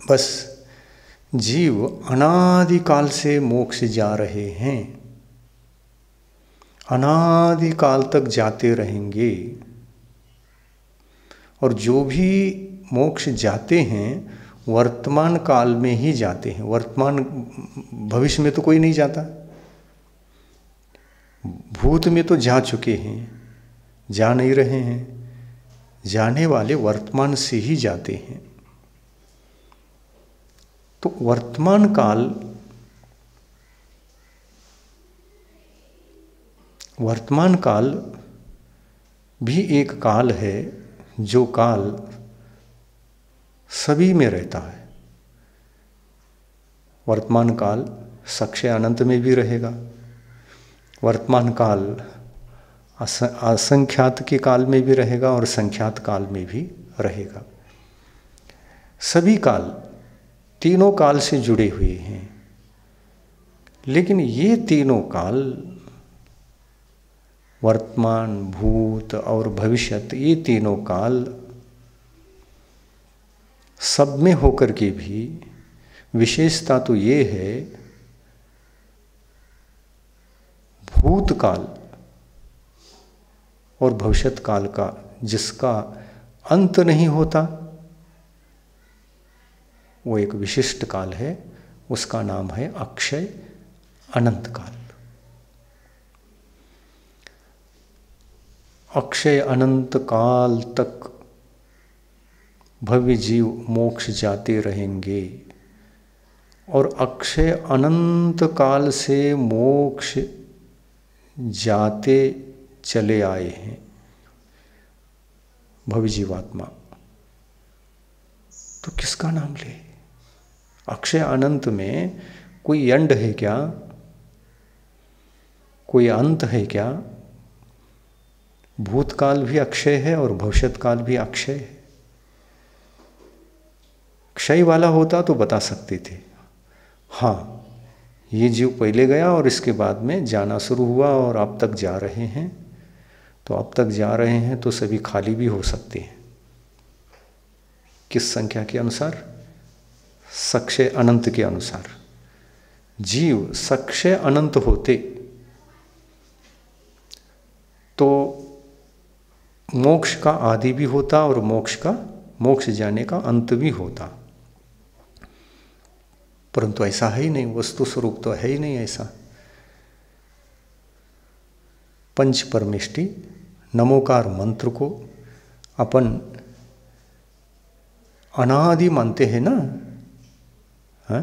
बस जीव अनादि काल से मोक्ष जा रहे हैं, अनादि काल तक जाते रहेंगे, और जो भी मोक्ष जाते हैं वर्तमान काल में ही जाते हैं। वर्तमान, भविष्य में तो कोई नहीं जाता। भूत में तो जा चुके हैं, जा नहीं रहे हैं, जाने वाले वर्तमान से ही जाते हैं। तो वर्तमान काल, वर्तमान काल भी एक काल है, जो काल सभी में रहता है। वर्तमान काल सक्षय अनंत में भी रहेगा, वर्तमान काल असंख्यात के काल में भी रहेगा और संख्यात काल में भी रहेगा। सभी काल, तीनों काल से जुड़े हुए हैं। लेकिन ये तीनों काल, वर्तमान, भूत और भविष्यत, ये तीनों काल सब में होकर के भी विशेषता तो ये है, भूतकाल और भविष्यत काल का जिसका अंत नहीं होता, वो एक विशिष्ट काल है, उसका नाम है अक्षय अनंत काल। अक्षय अनंत काल तक भव्य जीव मोक्ष जाते रहेंगे, और अक्षय अनंत काल से मोक्ष जाते चले आए हैं भव्य जीवात्मा। तो किसका नाम ले? अक्षय अनंत में कोई एंड है क्या? कोई अंत है क्या? भूतकाल भी अक्षय है और भविष्यत काल भी अक्षय है। क्षय वाला होता तो बता सकते थे, हाँ ये जीव पहले गया और इसके बाद में जाना शुरू हुआ और अब तक जा रहे हैं। तो अब तक जा रहे हैं तो सभी खाली भी हो सकते हैं। किस संख्या के अनुसार? सक्षय अनंत के अनुसार। जीव सक्षय अनंत होते तो मोक्ष का आदि भी होता और मोक्ष जाने का अंत भी होता, परंतु ऐसा है ही नहीं। वस्तु स्वरूप तो है ही नहीं ऐसा। पंच परमेष्टि नमोकार मंत्र को अपन अनादि मानते हैं ना, है?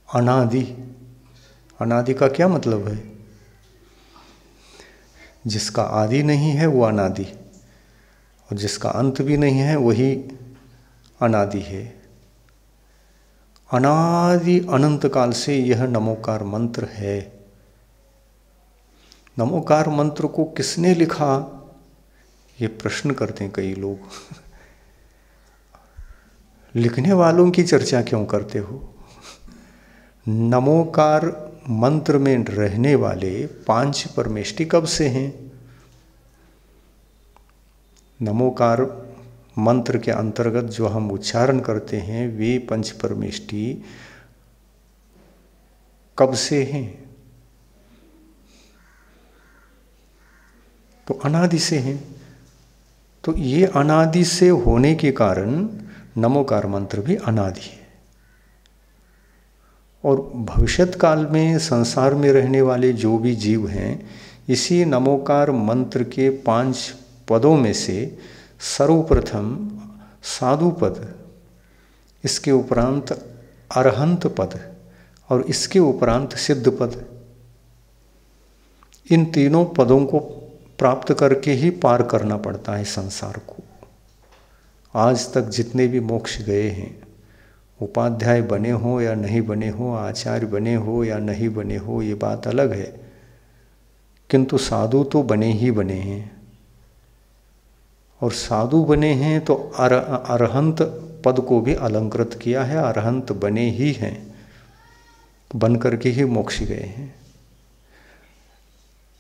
अनादि, अनादि का क्या मतलब है? जिसका आदि नहीं है वो अनादि, और जिसका अंत भी नहीं है वही अनादि है। अनादि अनंत काल से यह नमोकार मंत्र है। नमोकार मंत्र को किसने लिखा, ये प्रश्न करते हैं कई लोग। लिखने वालों की चर्चा क्यों करते हो? नमोकार मंत्र में रहने वाले 5 परमेष्टि कब से हैं? नमोकार मंत्र के अंतर्गत जो हम उच्चारण करते हैं वे 5 परमेष्टि कब से हैं? तो अनादि से हैं। तो ये अनादि से होने के कारण नमोकार मंत्र भी अनादि है। और भविष्यत काल में संसार में रहने वाले जो भी जीव हैं, इसी नमोकार मंत्र के 5 पदों में से सर्वप्रथम साधु पद, इसके उपरांत अरहंत पद और इसके उपरांत सिद्ध पद, इन तीनों पदों को प्राप्त करके ही पार करना पड़ता है संसार को। आज तक जितने भी मोक्ष गए हैं, उपाध्याय बने हो या नहीं बने हो, आचार्य बने हो या नहीं बने हो, ये बात अलग है, किंतु साधु तो बने ही बने हैं। और साधु बने हैं तो अरहंत पद को भी अलंकृत किया है, अरहंत बने ही हैं, बन करके ही मोक्ष गए हैं।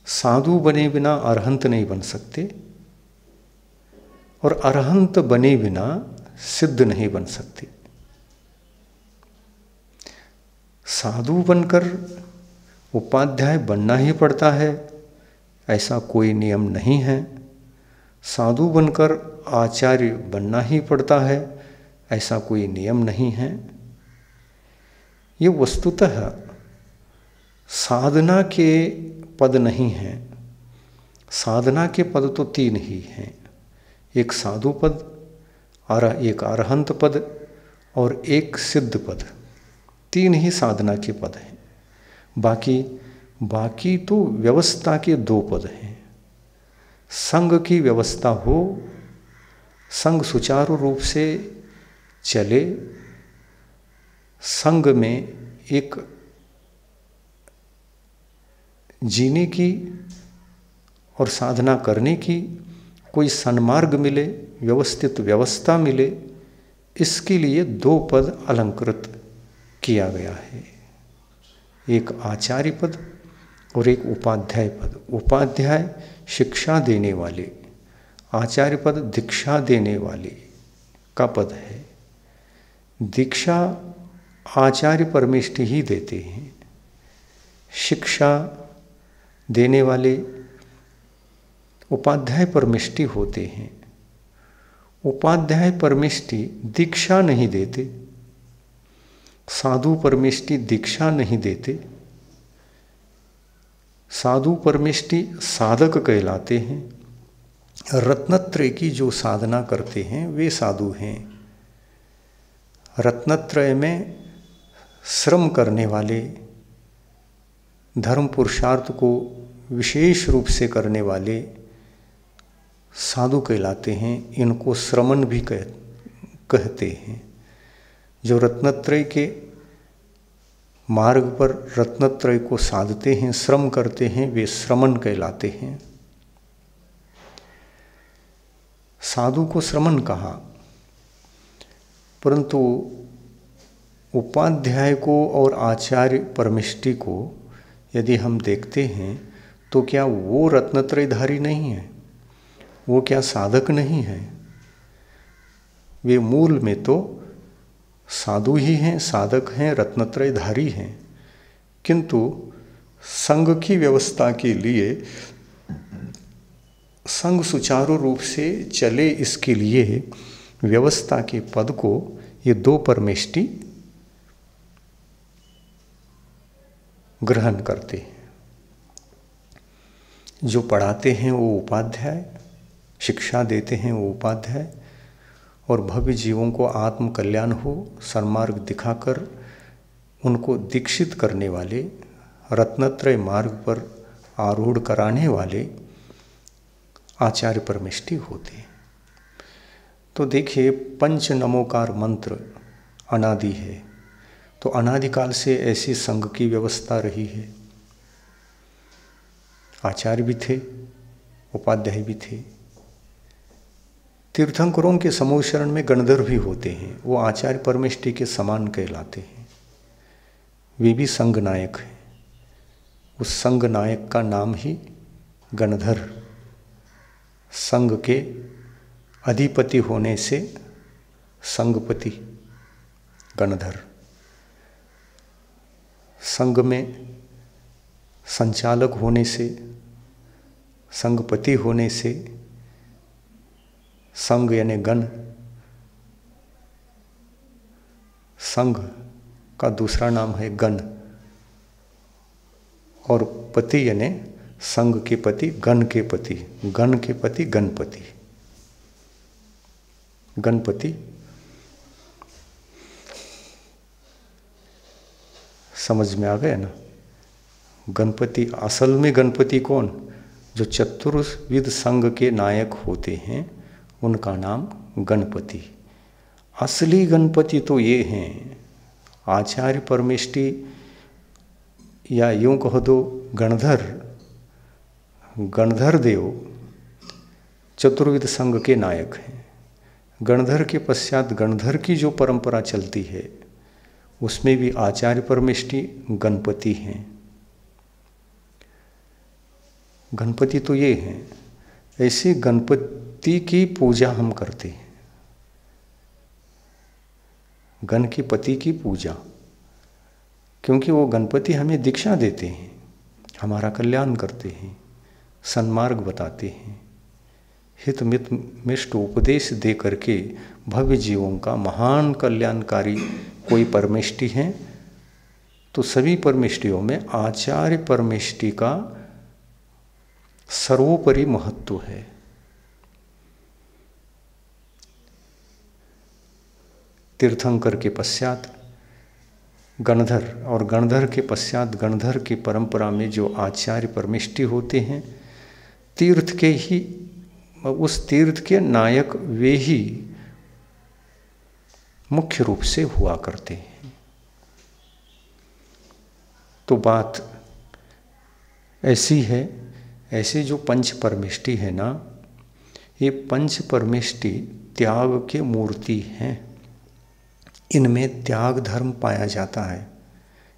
साधु बने बिना अरहंत नहीं बन सकते और अरहंत बने बिना सिद्ध नहीं बन सकते। साधु बनकर उपाध्याय बनना ही पड़ता है ऐसा कोई नियम नहीं है। साधु बनकर आचार्य बनना ही पड़ता है ऐसा कोई नियम नहीं है। ये वस्तुतः साधना के पद नहीं हैं। साधना के पद तो 3 ही हैं, एक साधु पद, एक अरहंत पद और एक सिद्ध पद। 3 ही साधना के पद हैं। बाकी तो व्यवस्था के 2 पद हैं। संघ की व्यवस्था हो, संघ सुचारू रूप से चले, संघ में एक जीने की और साधना करने की कोई सन्मार्ग मिले, व्यवस्थित व्यवस्था मिले, इसके लिए 2 पद अलंकृत किया गया है, एक आचार्य पद और एक उपाध्याय पद। उपाध्याय शिक्षा देने वाले, आचार्य पद दीक्षा देने वाले का पद है। दीक्षा आचार्य परमेष्टि ही देते हैं, शिक्षा देने वाले उपाध्याय परमेष्टि होते हैं। उपाध्याय परमेष्टि दीक्षा नहीं देते, साधु परमेष्टि दीक्षा नहीं देते। साधु परमेष्टि साधक कहलाते हैं। रत्नत्रय की जो साधना करते हैं वे साधु हैं। रत्नत्रय में श्रम करने वाले, धर्म पुरुषार्थ को विशेष रूप से करने वाले साधु कहलाते हैं। इनको श्रमण भी कहते हैं। जो रत्नत्रय के मार्ग पर रत्नत्रय को साधते हैं, श्रम करते हैं, वे श्रमण कहलाते हैं। साधु को श्रमण कहा, परंतु उपाध्याय को और आचार्य परमेष्टि को यदि हम देखते हैं तो क्या वो रत्नत्रयधारी नहीं है? वो क्या साधक नहीं है? वे मूल में तो साधु ही हैं, साधक हैं, रत्नत्रयधारी हैं, किंतु संघ की व्यवस्था के लिए, संघ सुचारू रूप से चले इसके लिए व्यवस्था के पद को ये 2 परमेष्टि ग्रहण करते हैं। जो पढ़ाते हैं वो उपाध्याय, शिक्षा देते हैं वो उपाध्याय, और भव्य जीवों को आत्म कल्याण हो, सन्मार्ग दिखाकर उनको दीक्षित करने वाले, रत्नत्रय मार्ग पर आरूढ़ कराने वाले आचार्य परमेष्टि होते हैं। तो देखिए, पंच नमोकार मंत्र अनादि है, तो अनादिकाल से ऐसी संघ की व्यवस्था रही है। आचार्य भी थे, उपाध्याय भी थे। तीर्थंकरों के समूह शरण में गणधर भी होते हैं, वो आचार्य परमेष्टि के समान कहलाते हैं। वे भी संघ नायक हैं। उस संग नायक का नाम ही गणधर, संग के अधिपति होने से संगपति गणधर, संग में संचालक होने से, संगपति होने से, संग यानी गण, संग का दूसरा नाम है गण, और पति यानी संग के पति, गण के पति, गण के पति गणपति। गणपति समझ में आ गया ना? गणपति, असल में गणपति कौन? जो चतुर्विध संग के नायक होते हैं उनका नाम गणपति। असली गणपति तो ये हैं आचार्य परमेष्टि, या यूं कह दो गणधर, गणधर देव चतुर्विध संग के नायक हैं। गणधर के पश्चात गणधर की जो परंपरा चलती है उसमें भी आचार्य परमेष्टि गणपति हैं। गणपति तो ये हैं। ऐसे गणपति की पूजा हम करते हैं, गण के पति की पूजा, क्योंकि वो गणपति हमें दीक्षा देते हैं, हमारा कल्याण करते हैं, सन्मार्ग बताते हैं, हित मित मिष्ट उपदेश दे करके भव्य जीवों का महान कल्याणकारी कोई परमेष्टि है। तो सभी परमेष्टियों में आचार्य परमेष्टि का सर्वोपरि महत्व है। तीर्थंकर के पश्चात गणधर, और गणधर के पश्चात गणधर की परंपरा में जो आचार्य परमेष्टि होते हैं, तीर्थ के ही, उस तीर्थ के नायक वे ही मुख्य रूप से हुआ करते हैं। तो बात ऐसी है, ऐसे जो पंच परमेष्टि है ना, ये पंच परमेष्टि त्याग के मूर्ति हैं। इनमें त्याग धर्म पाया जाता है,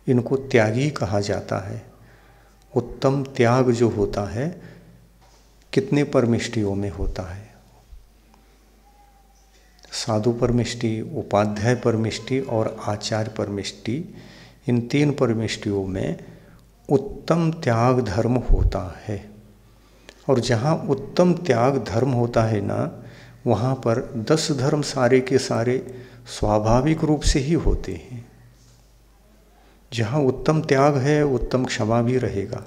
इनको त्यागी कहा जाता है। उत्तम त्याग जो होता है कितने परमेष्टियों में होता है? साधु परमेष्टि, उपाध्याय परमेष्टि और आचार्य परमेष्टि, इन तीन परमेष्टियों में उत्तम त्याग धर्म होता है। और जहाँ उत्तम त्याग धर्म होता है ना, वहाँ पर 10 धर्म सारे के सारे स्वाभाविक रूप से ही होते हैं। जहाँ उत्तम त्याग है उत्तम क्षमा भी रहेगा।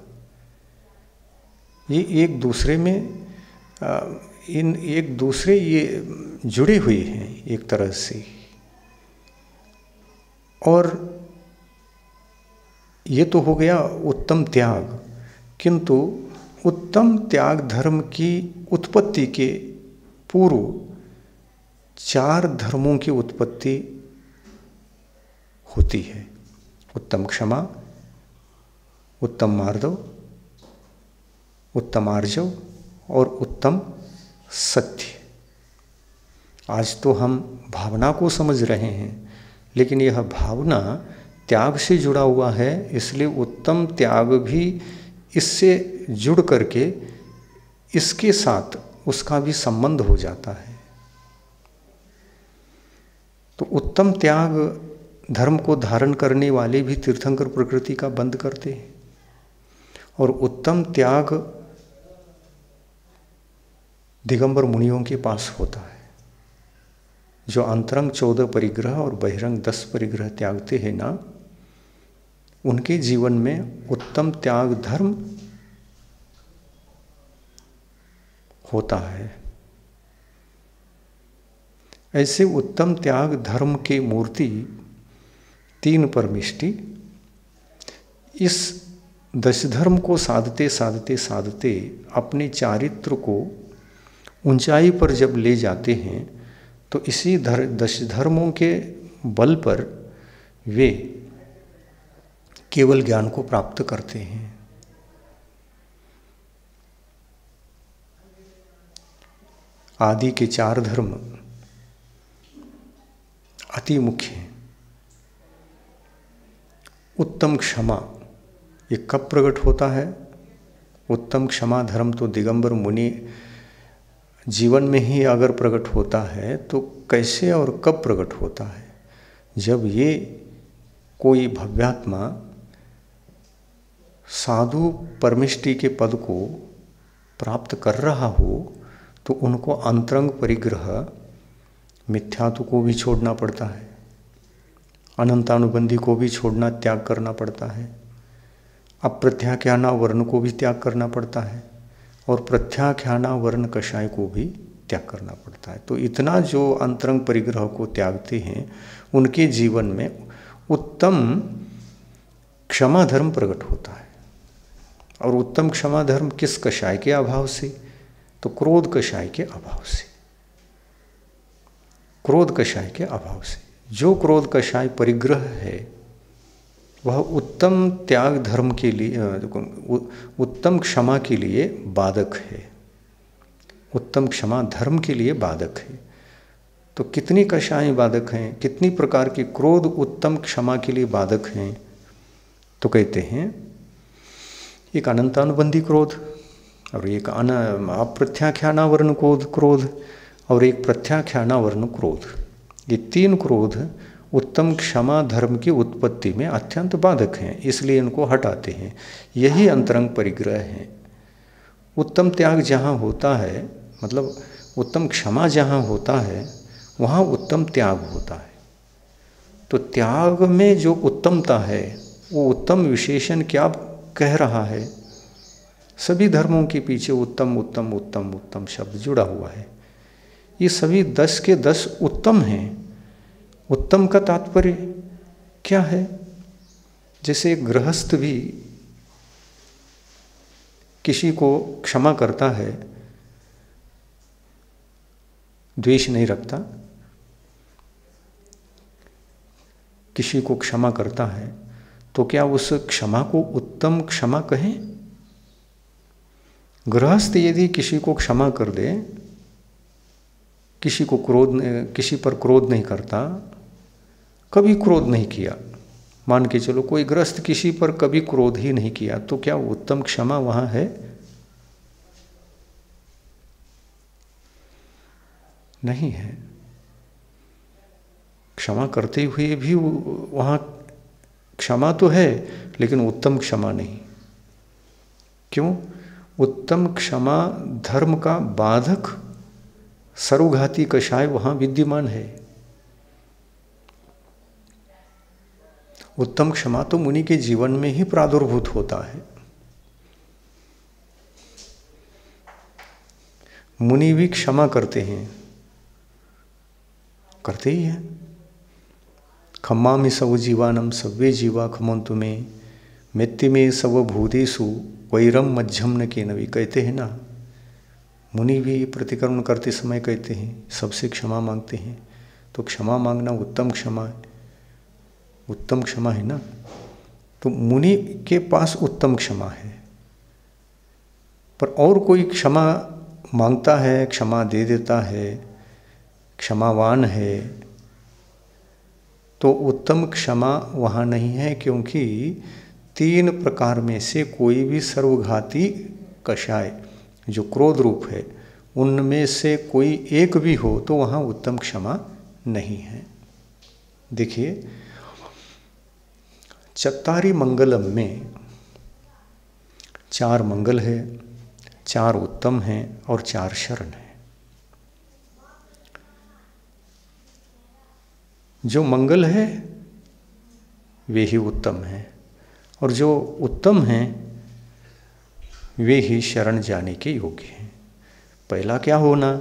ये एक दूसरे में इन एक दूसरे ये जुड़े हुए हैं एक तरह से। और ये तो हो गया उत्तम त्याग, किंतु उत्तम त्याग धर्म की उत्पत्ति के पूर्व 4 धर्मों की उत्पत्ति होती है। उत्तम क्षमा, उत्तम मार्दव, उत्तम आर्जव और उत्तम सत्य। आज तो हम भावना को समझ रहे हैं, लेकिन यह भावना त्याग से जुड़ा हुआ है, इसलिए उत्तम त्याग भी इससे जुड़ करके इसके साथ उसका भी संबंध हो जाता है। तो उत्तम त्याग धर्म को धारण करने वाले भी तीर्थंकर प्रकृति का बंद करते हैं। और उत्तम त्याग दिगंबर मुनियों के पास होता है, जो अंतरंग 14 परिग्रह और बहिरंग 10 परिग्रह त्यागते हैं ना, उनके जीवन में उत्तम त्याग धर्म होता है। ऐसे उत्तम त्याग धर्म के मूर्ति 3 परमेष्टि इस 10 धर्म को साधते साधते साधते अपने चारित्र को ऊंचाई पर जब ले जाते हैं, तो इसी 10 धर्मों के बल पर वे केवल ज्ञान को प्राप्त करते हैं। आदि के 4 धर्म अति मुख्य हैं। उत्तम क्षमा ये कब प्रकट होता है? उत्तम क्षमा धर्म तो दिगंबर मुनि जीवन में ही अगर प्रकट होता है तो कैसे और कब प्रकट होता है? जब ये कोई भव्यात्मा साधु परमिष्टि के पद को प्राप्त कर रहा हो तो उनको अंतरंग परिग्रह मिथ्यात्व को भी छोड़ना पड़ता है, अनंतानुबंधी को भी छोड़ना, त्याग करना पड़ता है, अप्रत्याख्याना वर्ण को भी त्याग करना पड़ता है और प्रत्याख्याना वर्ण कषाय को भी त्याग करना पड़ता है। तो इतना जो अंतरंग परिग्रह को त्यागते हैं उनके जीवन में उत्तम क्षमा धर्म प्रकट होता है। और उत्तम क्षमा धर्म किस कषाय के अभाव से? तो क्रोध कषाय के अभाव से, क्रोध कषाय के अभाव से। जो क्रोध कषाय परिग्रह है वह उत्तम त्याग धर्म के लिए, उत्तम क्षमा के लिए बाधक है, उत्तम क्षमा धर्म के लिए बाधक है। तो कितनी कषाएं बाधक हैं, कितनी प्रकार के क्रोध उत्तम क्षमा के लिए बाधक हैं? तो कहते हैं एक अनंतानुबंधी क्रोध और एक अप्रत्याख्यानावर्ण क्रोध और एक प्रत्याख्यानावर्ण क्रोध। ये तीन क्रोध उत्तम क्षमा धर्म की उत्पत्ति में अत्यंत बाधक हैं, इसलिए इनको हटाते हैं। यही अंतरंग परिग्रह है। उत्तम त्याग जहाँ होता है, मतलब उत्तम क्षमा जहाँ होता है वहाँ उत्तम त्याग होता है। तो त्याग में जो उत्तमता है वो उत्तम विशेषण क्या कह रहा है? सभी धर्मों के पीछे उत्तम उत्तम उत्तम उत्तम शब्द जुड़ा हुआ है। ये सभी 10 के 10 उत्तम हैं। उत्तम का तात्पर्य क्या है? जैसे एक गृहस्थ भी किसी को क्षमा करता है, द्वेष नहीं रखता, किसी को क्षमा करता है, तो क्या उस क्षमा को उत्तम क्षमा कहें? गृहस्थ यदि किसी को क्षमा कर दे, किसी पर क्रोध नहीं करता, कभी क्रोध नहीं किया, मान के चलो कोई गृहस्थ किसी पर कभी क्रोध ही नहीं किया, तो क्या उत्तम क्षमा वहाँ है? नहीं है। क्षमा करते हुए भी वहाँ क्षमा तो है लेकिन उत्तम क्षमा नहीं। क्यों? उत्तम क्षमा धर्म का बाधक सर्वघाती कषाय वहाँ विद्यमान है। उत्तम क्षमा तो मुनि के जीवन में ही प्रादुर्भूत होता है। मुनि भी क्षमा करते हैं, करते ही हैं। खम्मामि सव जीवानम सव्वे जीवा खमंतु में मित्ति में सव भूतेषु वैरम मध्यम न के नवी, कहते हैं ना। मुनि भी प्रतिक्रमण करते समय कहते हैं, सबसे क्षमा मांगते हैं। तो क्षमा मांगना उत्तम क्षमा है, उत्तम क्षमा है ना। तो मुनि के पास उत्तम क्षमा है। पर और कोई क्षमा मांगता है, क्षमा दे देता है, क्षमावान है, तो उत्तम क्षमा वहाँ नहीं है, क्योंकि 3 प्रकार में से कोई भी सर्वघाती कषाय जो क्रोध रूप है उनमें से कोई एक भी हो तो वहाँ उत्तम क्षमा नहीं है। देखिए, चत्तारी मंगलम में 4 मंगल है, 4 उत्तम हैं और 4 शरण है। जो मंगल है वे ही उत्तम हैं और जो उत्तम हैं वे ही शरण जाने के योग्य हैं। पहला क्या होना?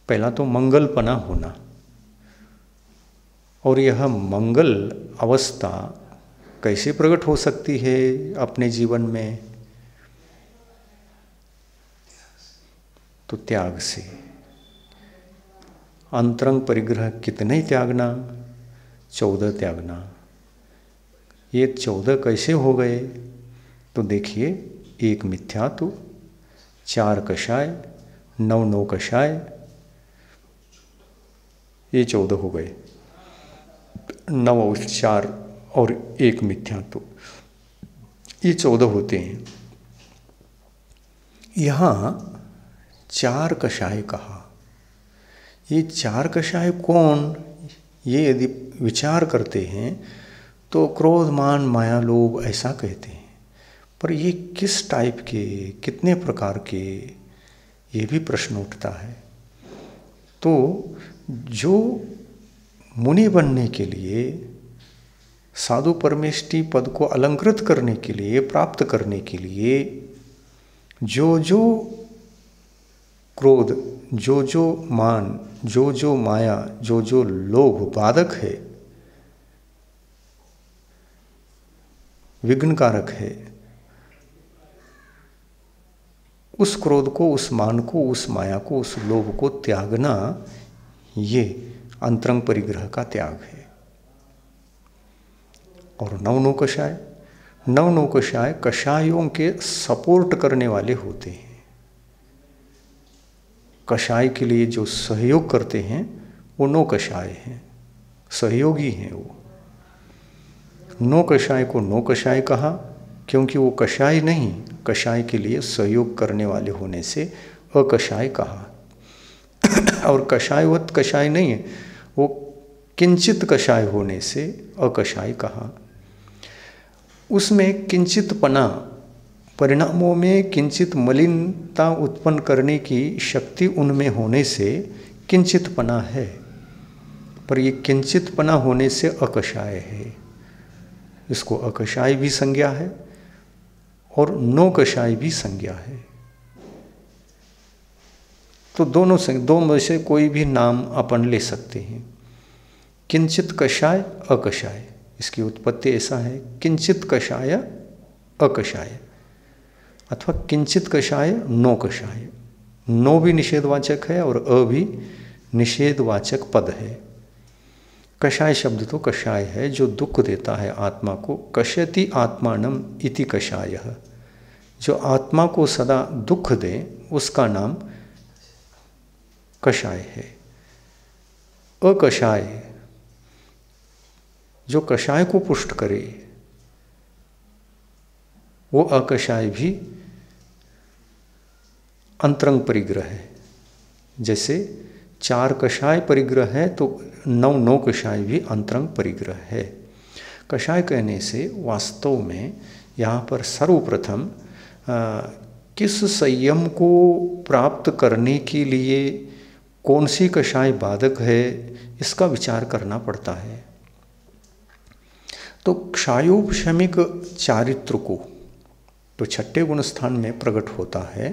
पहला तो मंगलपना होना। और यह मंगल अवस्था कैसे प्रकट हो सकती है अपने जीवन में? तो त्याग से। अंतरंग परिग्रह कितने त्यागना? 14 त्यागना। ये 14 कैसे हो गए? तो देखिए, 1 मिथ्यात्व, 4 कषाय, 9 कषाय, ये 14 हो गए। 9 और 4 और 1 मिथ्यात्व, ये 14 होते हैं। यहाँ 4 कषाय कहा। ये 4 कषाय कौन, ये यदि विचार करते हैं तो क्रोध, मान, माया, लोभ ऐसा कहते हैं, पर ये किस टाइप के, कितने प्रकार के, ये भी प्रश्न उठता है। तो जो मुनि बनने के लिए, साधु परमेष्टि पद को अलंकृत करने के लिए, प्राप्त करने के लिए जो जो क्रोध, जो जो मान, जो जो माया, जो जो लोभ बाधक है, विघ्नकारक है, उस क्रोध को, उस मान को, उस माया को, उस लोभ को त्यागना, ये अंतरंग परिग्रह का त्याग है। और नव कषाय, नव कषाय कषायों के सपोर्ट करने वाले होते हैं। कषाय के लिए जो सहयोग करते हैं वो नौ कषाय हैं, सहयोगी हैं वो। नौ कषाय को नौ कषाय कहा क्योंकि वो कषाय नहीं, कषाय के लिए सहयोग करने वाले होने से अकषाय कहा। और कषायवत कषाय नहीं है, वो किंचित कषाय होने से अकषाय कहा। उसमें किंचितपना, परिणामों में किंचित मलिनता उत्पन्न करने की शक्ति उनमें होने से किंचितपना है, पर ये किंचितपना होने से अकषाय है। इसको अकषाय भी संज्ञा है और नो कषाय भी संज्ञा है। तो दो में से कोई भी नाम अपन ले सकते हैं। किंचित कषाय, अकषाय, इसकी उत्पत्ति ऐसा है, किंचित कषाय अकषाय, अथवा किंचित कषाय नो कषाय। नो भी निषेधवाचक है और अ भी निषेधवाचक पद है। कषाय शब्द तो कषाय है जो दुख देता है आत्मा को। कष्यति आत्मानम इति कषायः, जो आत्मा को सदा दुख दे उसका नाम कषाय है। अकषाय, जो कषाय को पुष्ट करे, वो अकषाय भी अंतरंग परिग्रह है। जैसे 4 कषाय परिग्रह है तो 9 कषाय भी अंतरंग परिग्रह है। कषाय कहने से वास्तव में यहाँ पर सर्वप्रथम किस संयम को प्राप्त करने के लिए कौन सी कषाय बाधक है, इसका विचार करना पड़ता है। तो क्षायोपशमिक चारित्र को तो 6ठे गुणस्थान में प्रकट होता है।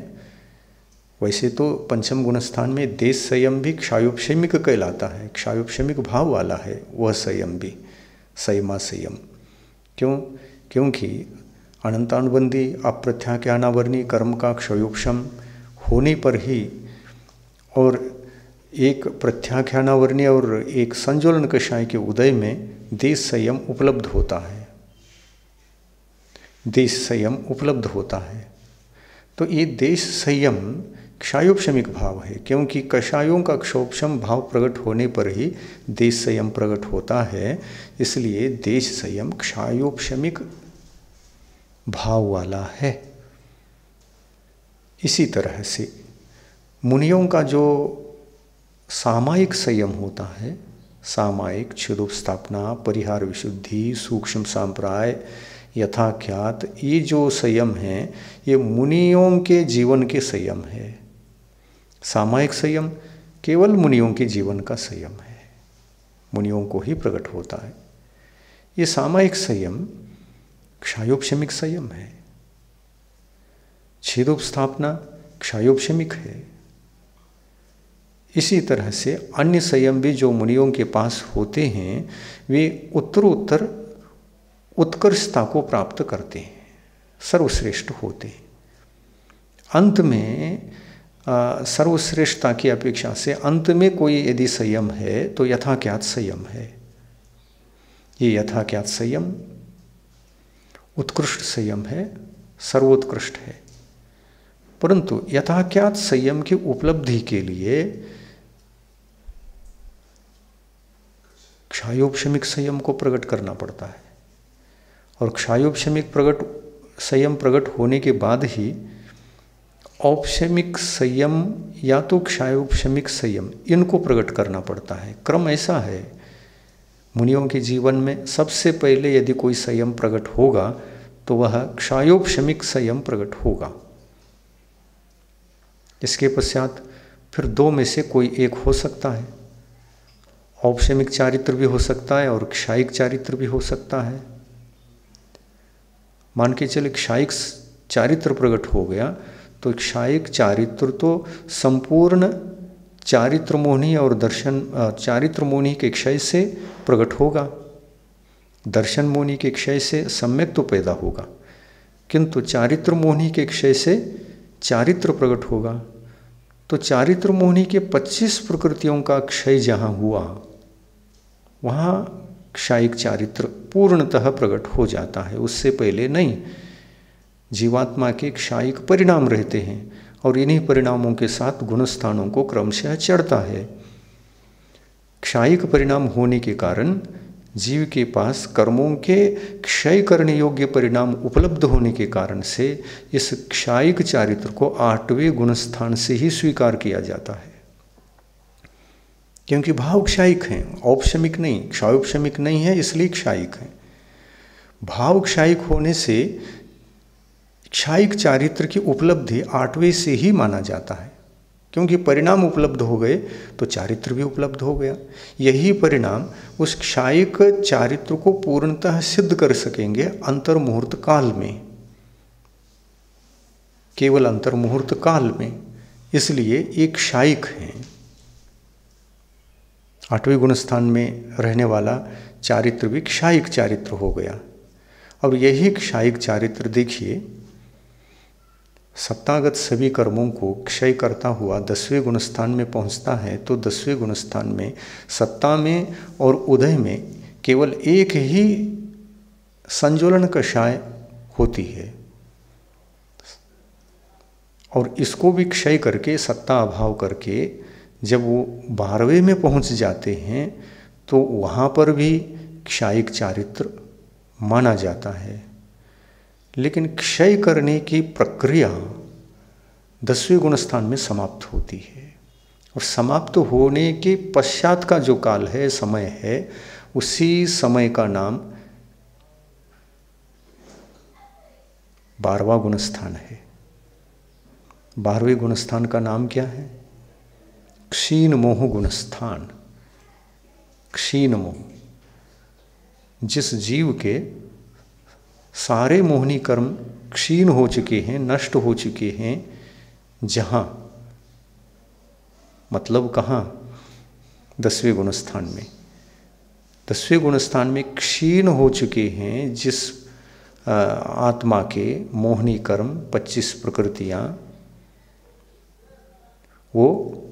वैसे तो पंचम गुणस्थान में देश संयम भी क्षायोपशमिक कहलाता है, क्षायोपशमिक भाव वाला है वह संयम भी, संयमा संयम। क्यों? क्योंकि अनंतानुबंधी अप्रत्याख्यानावर्णी कर्म का क्षयोपशम होने पर ही, और एक प्रत्याख्यानावर्णी और एक संज्वलन कषाय के उदय में देश संयम उपलब्ध होता है, देश संयम उपलब्ध होता है। तो ये देश संयम क्षायोपशमिक भाव है, क्योंकि कषायों का क्षोपशम भाव प्रकट होने पर ही देश संयम प्रकट होता है। इसलिए देश संयम क्षायोपशमिक भाव वाला है। इसी तरह से मुनियों का जो सामायिक संयम होता है, सामायिक क्षुदुपस्थापना, परिहार विशुद्धि, सूक्ष्म सांप्राय, यथाख्यात, ये जो संयम है ये मुनियों के जीवन के संयम है। सामायिक संयम केवल मुनियों के जीवन का संयम है, मुनियों को ही प्रकट होता है। ये सामायिक संयम क्षायोपशमिक संयम है। छेदोपस्थापना क्षायोपशमिक है। इसी तरह से अन्य संयम भी जो मुनियों के पास होते हैं वे उत्तरोत्तर उत्कर्षता को प्राप्त करते हैं, सर्वश्रेष्ठ होते हैं। अंत में सर्वश्रेष्ठता की अपेक्षा से अंत में कोई यदि संयम है तो यथाख्यात संयम है। ये यथाख्यात संयम उत्कृष्ट संयम है, सर्वोत्कृष्ट है। परंतु यथाख्यात संयम की उपलब्धि के लिए क्षायोपशमिक संयम को प्रकट करना पड़ता है। और क्षायोपशमिक प्रकट संयम प्रकट होने के बाद ही औपशमिक संयम या तो क्षायोपशमिक संयम, इनको प्रकट करना पड़ता है। क्रम ऐसा है मुनियों के जीवन में, सबसे पहले यदि कोई संयम प्रकट होगा तो वह क्षायोपशमिक संयम प्रकट होगा। इसके पश्चात फिर दो में से कोई एक हो सकता है। औपशमिक चारित्र भी हो सकता है और क्षायिक चारित्र भी हो सकता है। मान के चले क्षायिक चारित्र प्रकट हो गया तो क्षायिक चारित्र तो संपूर्ण चारित्र मोहिनी और दर्शन चारित्र मोहिनी के क्षय से प्रकट होगा, दर्शन मोहिनी के क्षय से सम्यक तो पैदा होगा, किंतु चारित्र मोहिनी के क्षय से चारित्र प्रकट होगा। तो चारित्र मोहिनी के 25 प्रकृतियों का क्षय जहाँ हुआ वहाँ क्षायिक चारित्र पूर्णतः प्रकट हो जाता है, उससे पहले नहीं। जीवात्मा के क्षायिक परिणाम रहते हैं और इन्हीं परिणामों के साथ गुणस्थानों को क्रमशः चढ़ता है। क्षायिक परिणाम होने के कारण जीव के पास कर्मों के क्षय करने योग्य परिणाम उपलब्ध होने के कारण से इस क्षायिक चारित्र को 8वें गुणस्थान से ही स्वीकार किया जाता है, क्योंकि भाव क्षायिक हैं, औपशमिक नहीं, क्षायोपशमिक नहीं है, इसलिए क्षायिक है। भाव क्षायिक होने से क्षायिक चारित्र की उपलब्धि 8वें से ही माना जाता है, क्योंकि परिणाम उपलब्ध हो गए तो चारित्र भी उपलब्ध हो गया। यही परिणाम उस क्षायिक चारित्र को पूर्णतः सिद्ध कर सकेंगे अंतर्मुहूर्त काल में, केवल अंतर्मुहूर्त काल में। इसलिए एक क्षायिक है, 8वें गुणस्थान में रहने वाला चारित्र भी क्षायिक चारित्र हो गया। अब यही क्षायिक चारित्र देखिए सत्तागत सभी कर्मों को क्षय करता हुआ 10वें गुणस्थान में पहुंचता है, तो 10वें गुणस्थान में सत्ता में और उदय में केवल एक ही संज्वलन कषाय होती है और इसको भी क्षय करके सत्ता अभाव करके जब वो 12वें में पहुंच जाते हैं तो वहाँ पर भी क्षायिक चारित्र माना जाता है। लेकिन क्षय करने की प्रक्रिया 10वें गुणस्थान में समाप्त होती है और समाप्त होने के पश्चात का जो काल है, समय है, उसी समय का नाम 12वां गुणस्थान है। 12वें गुणस्थान का नाम क्या है? क्षीण मोह गुणस्थान। क्षीण मोह, जिस जीव के सारे मोहनी कर्म क्षीण हो चुके हैं, नष्ट हो चुके हैं, जहाँ मतलब कहाँ? 10वें गुणस्थान में। 10वें गुणस्थान में क्षीण हो चुके हैं जिस आत्मा के मोहनी कर्म 25 प्रकृतियाँ, वो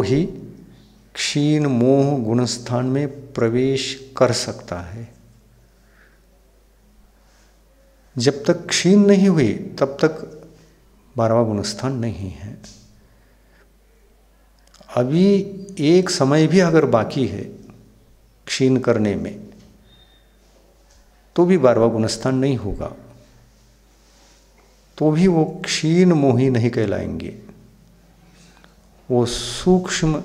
ही क्षीण मोह गुणस्थान में प्रवेश कर सकता है। जब तक क्षीण नहीं हुई तब तक 12वां गुणस्थान नहीं है। अभी एक समय भी अगर बाकी है क्षीण करने में तो भी 12वां गुणस्थान नहीं होगा, तो भी वो क्षीण मोही नहीं कहलाएंगे, वो सूक्ष्म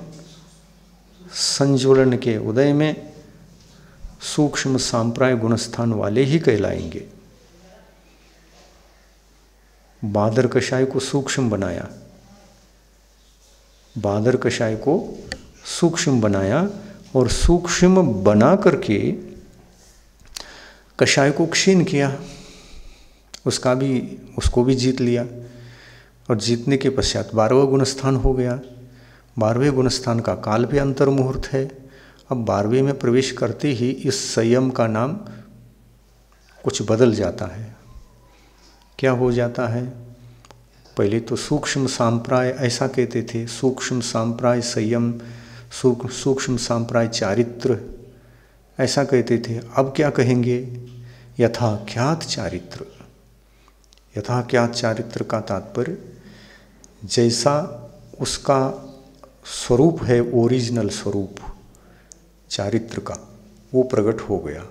संज्वलन के उदय में सूक्ष्म सांप्राय गुणस्थान वाले ही कहलाएंगे। बादर कषाय को सूक्ष्म बनाया, बादर कषाय को सूक्ष्म बनाया और सूक्ष्म बना करके कषाय को क्षीण किया, उसको भी जीत लिया और जीतने के पश्चात 12वां गुणस्थान हो गया। 12वें गुणस्थान का काल भी अंतर्मुहूर्त है। अब 12वें में प्रवेश करते ही इस संयम का नाम कुछ बदल जाता है। क्या हो जाता है? पहले तो सूक्ष्म सांप्राय ऐसा कहते थे, सूक्ष्म सांप्राय संयम, सूक्ष्म सांप्राय चारित्र ऐसा कहते थे। अब क्या कहेंगे? यथाख्यात चारित्र। यथाख्यात चारित्र का तात्पर्य जैसा उसका स्वरूप है, ओरिजिनल स्वरूप चारित्र का, वो प्रकट हो गया।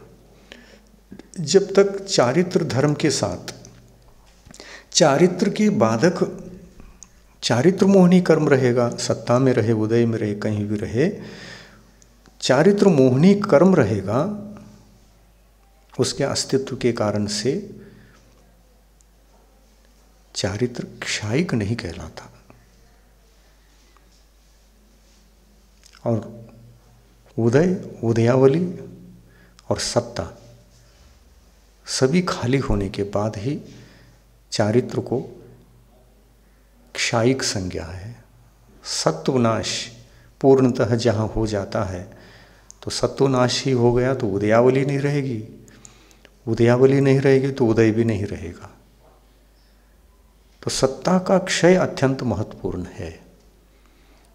जब तक चारित्र धर्म के साथ चारित्र के बाधक चारित्र मोहनी कर्म रहेगा, सत्ता में रहे, उदय में रहे, कहीं भी रहे, चारित्र मोहनी कर्म रहेगा, उसके अस्तित्व के कारण से चारित्र क्षायिक नहीं कहलाता। और उदय, उदयावली और सत्ता सभी खाली होने के बाद ही चारित्र को क्षायिक संज्ञा है। सत्वनाश पूर्णतः जहाँ हो जाता है तो सत्वनाश ही हो गया, तो उदयावली नहीं रहेगी, उदयावली नहीं रहेगी तो उदय भी नहीं रहेगा। तो सत्ता का क्षय अत्यंत महत्वपूर्ण है।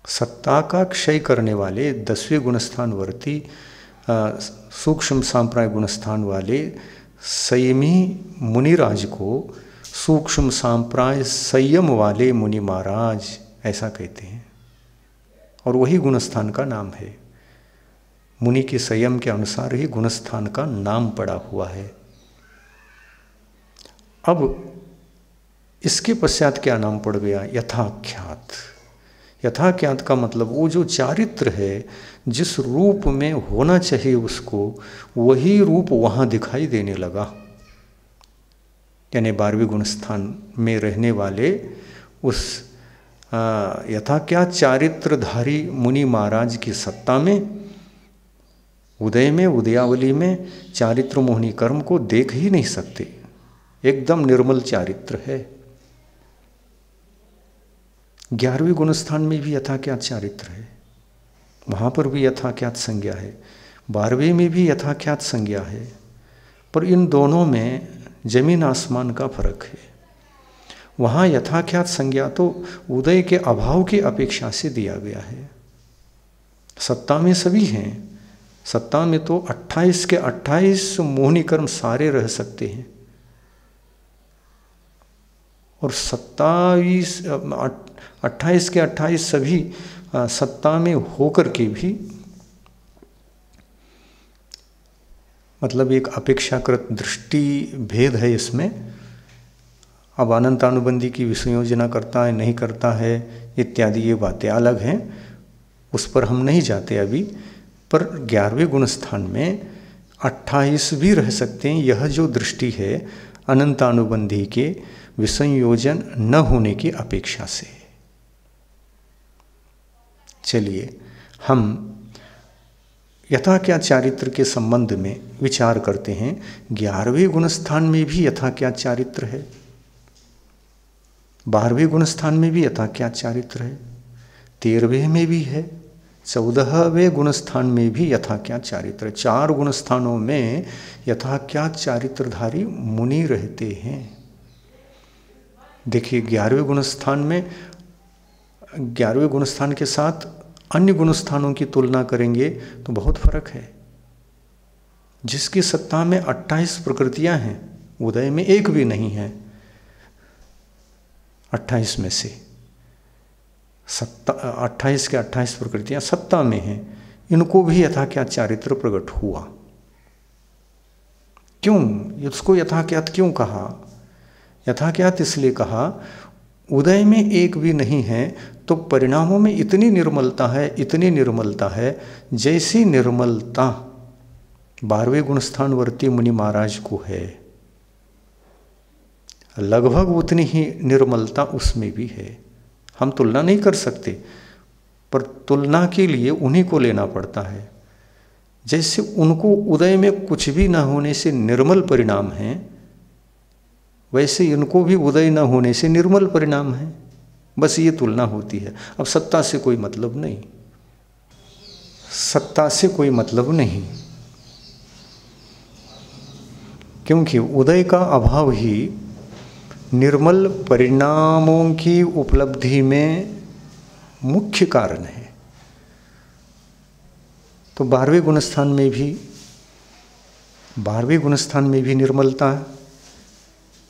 सत्ता का क्षय करने वाले 10वें गुणस्थान वर्ती सूक्ष्म सांप्राय गुणस्थान वाले संयमी मुनिराज को सूक्ष्म सांप्राय संयम वाले मुनि महाराज ऐसा कहते हैं, और वही गुणस्थान का नाम है। मुनि के संयम के अनुसार ही गुणस्थान का नाम पड़ा हुआ है। अब इसके पश्चात क्या नाम पड़ गया? यथाख्यात। यथाख्यात का मतलब वो जो चारित्र है, जिस रूप में होना चाहिए उसको, वही रूप वहाँ दिखाई देने लगा। यानी 12वें गुणस्थान में रहने वाले उस यथाख्यात चारित्रधारी मुनि महाराज की सत्ता में, उदय में, उदयावली में चारित्र मोहनी कर्म को देख ही नहीं सकते। एकदम निर्मल चारित्र है। 11वें गुणस्थान में भी यथाख्यात चारित्र है, वहाँ पर भी यथाख्यात संज्ञा है। 12वें में भी यथाख्यात संज्ञा है, पर इन दोनों में जमीन आसमान का फर्क है। वहाँ यथाख्यात संज्ञा तो उदय के अभाव की अपेक्षा से दिया गया है। सत्ता में सभी हैं, सत्ता में तो 28 के 28 मोहनी कर्म सारे रह सकते हैं, और 28 के 28 सभी सत्ता में होकर के भी, मतलब एक अपेक्षाकृत दृष्टि भेद है इसमें। अब अनंतानुबंधी की विसंयोजना करता है नहीं करता है इत्यादि ये बातें अलग हैं, उस पर हम नहीं जाते अभी। पर 11वें गुणस्थान में 28 भी रह सकते हैं। यह जो दृष्टि है अनंतानुबंधी के विसंयोजन न होने की अपेक्षा से। चलिए हम यथाख्यात चारित्र के संबंध में विचार करते हैं। 11वें गुणस्थान में भी यथाख्यात चारित्र है, 12वें गुणस्थान में भी यथाख्यात चारित्र है, 13वें में भी है, 14वें गुणस्थान में भी यथाख्यात चारित्र है। 4 गुणस्थानों में यथाख्यात चारित्रधारी मुनि रहते हैं। देखिए 11वें गुणस्थान में, 11वें गुणस्थान के साथ अन्य गुणस्थानों की तुलना करेंगे तो बहुत फर्क है। जिसकी सत्ता में 28 प्रकृतियां हैं, उदय में एक भी नहीं है। 28 में से 28 के 28 प्रकृतियां सत्ता में हैं, इनको भी यथाख्यात चारित्र प्रकट हुआ। क्यों इसको यथाख्यात क्यों कहा? यथाख्यात इसलिए कहा, उदय में एक भी नहीं है तो परिणामों में इतनी निर्मलता है, इतनी निर्मलता है, जैसी निर्मलता 12वें गुणस्थान वर्ती मुनि महाराज को है, लगभग उतनी ही निर्मलता उसमें भी है। हम तुलना नहीं कर सकते, पर तुलना के लिए उन्हीं को लेना पड़ता है। जैसे उनको उदय में कुछ भी न होने से निर्मल परिणाम है, वैसे इनको भी उदय न होने से निर्मल परिणाम है। बस ये तुलना होती है। अब सत्ता से कोई मतलब नहीं, सत्ता से कोई मतलब नहीं, क्योंकि उदय का अभाव ही निर्मल परिणामों की उपलब्धि में मुख्य कारण है। तो 12वें गुणस्थान में भी निर्मलता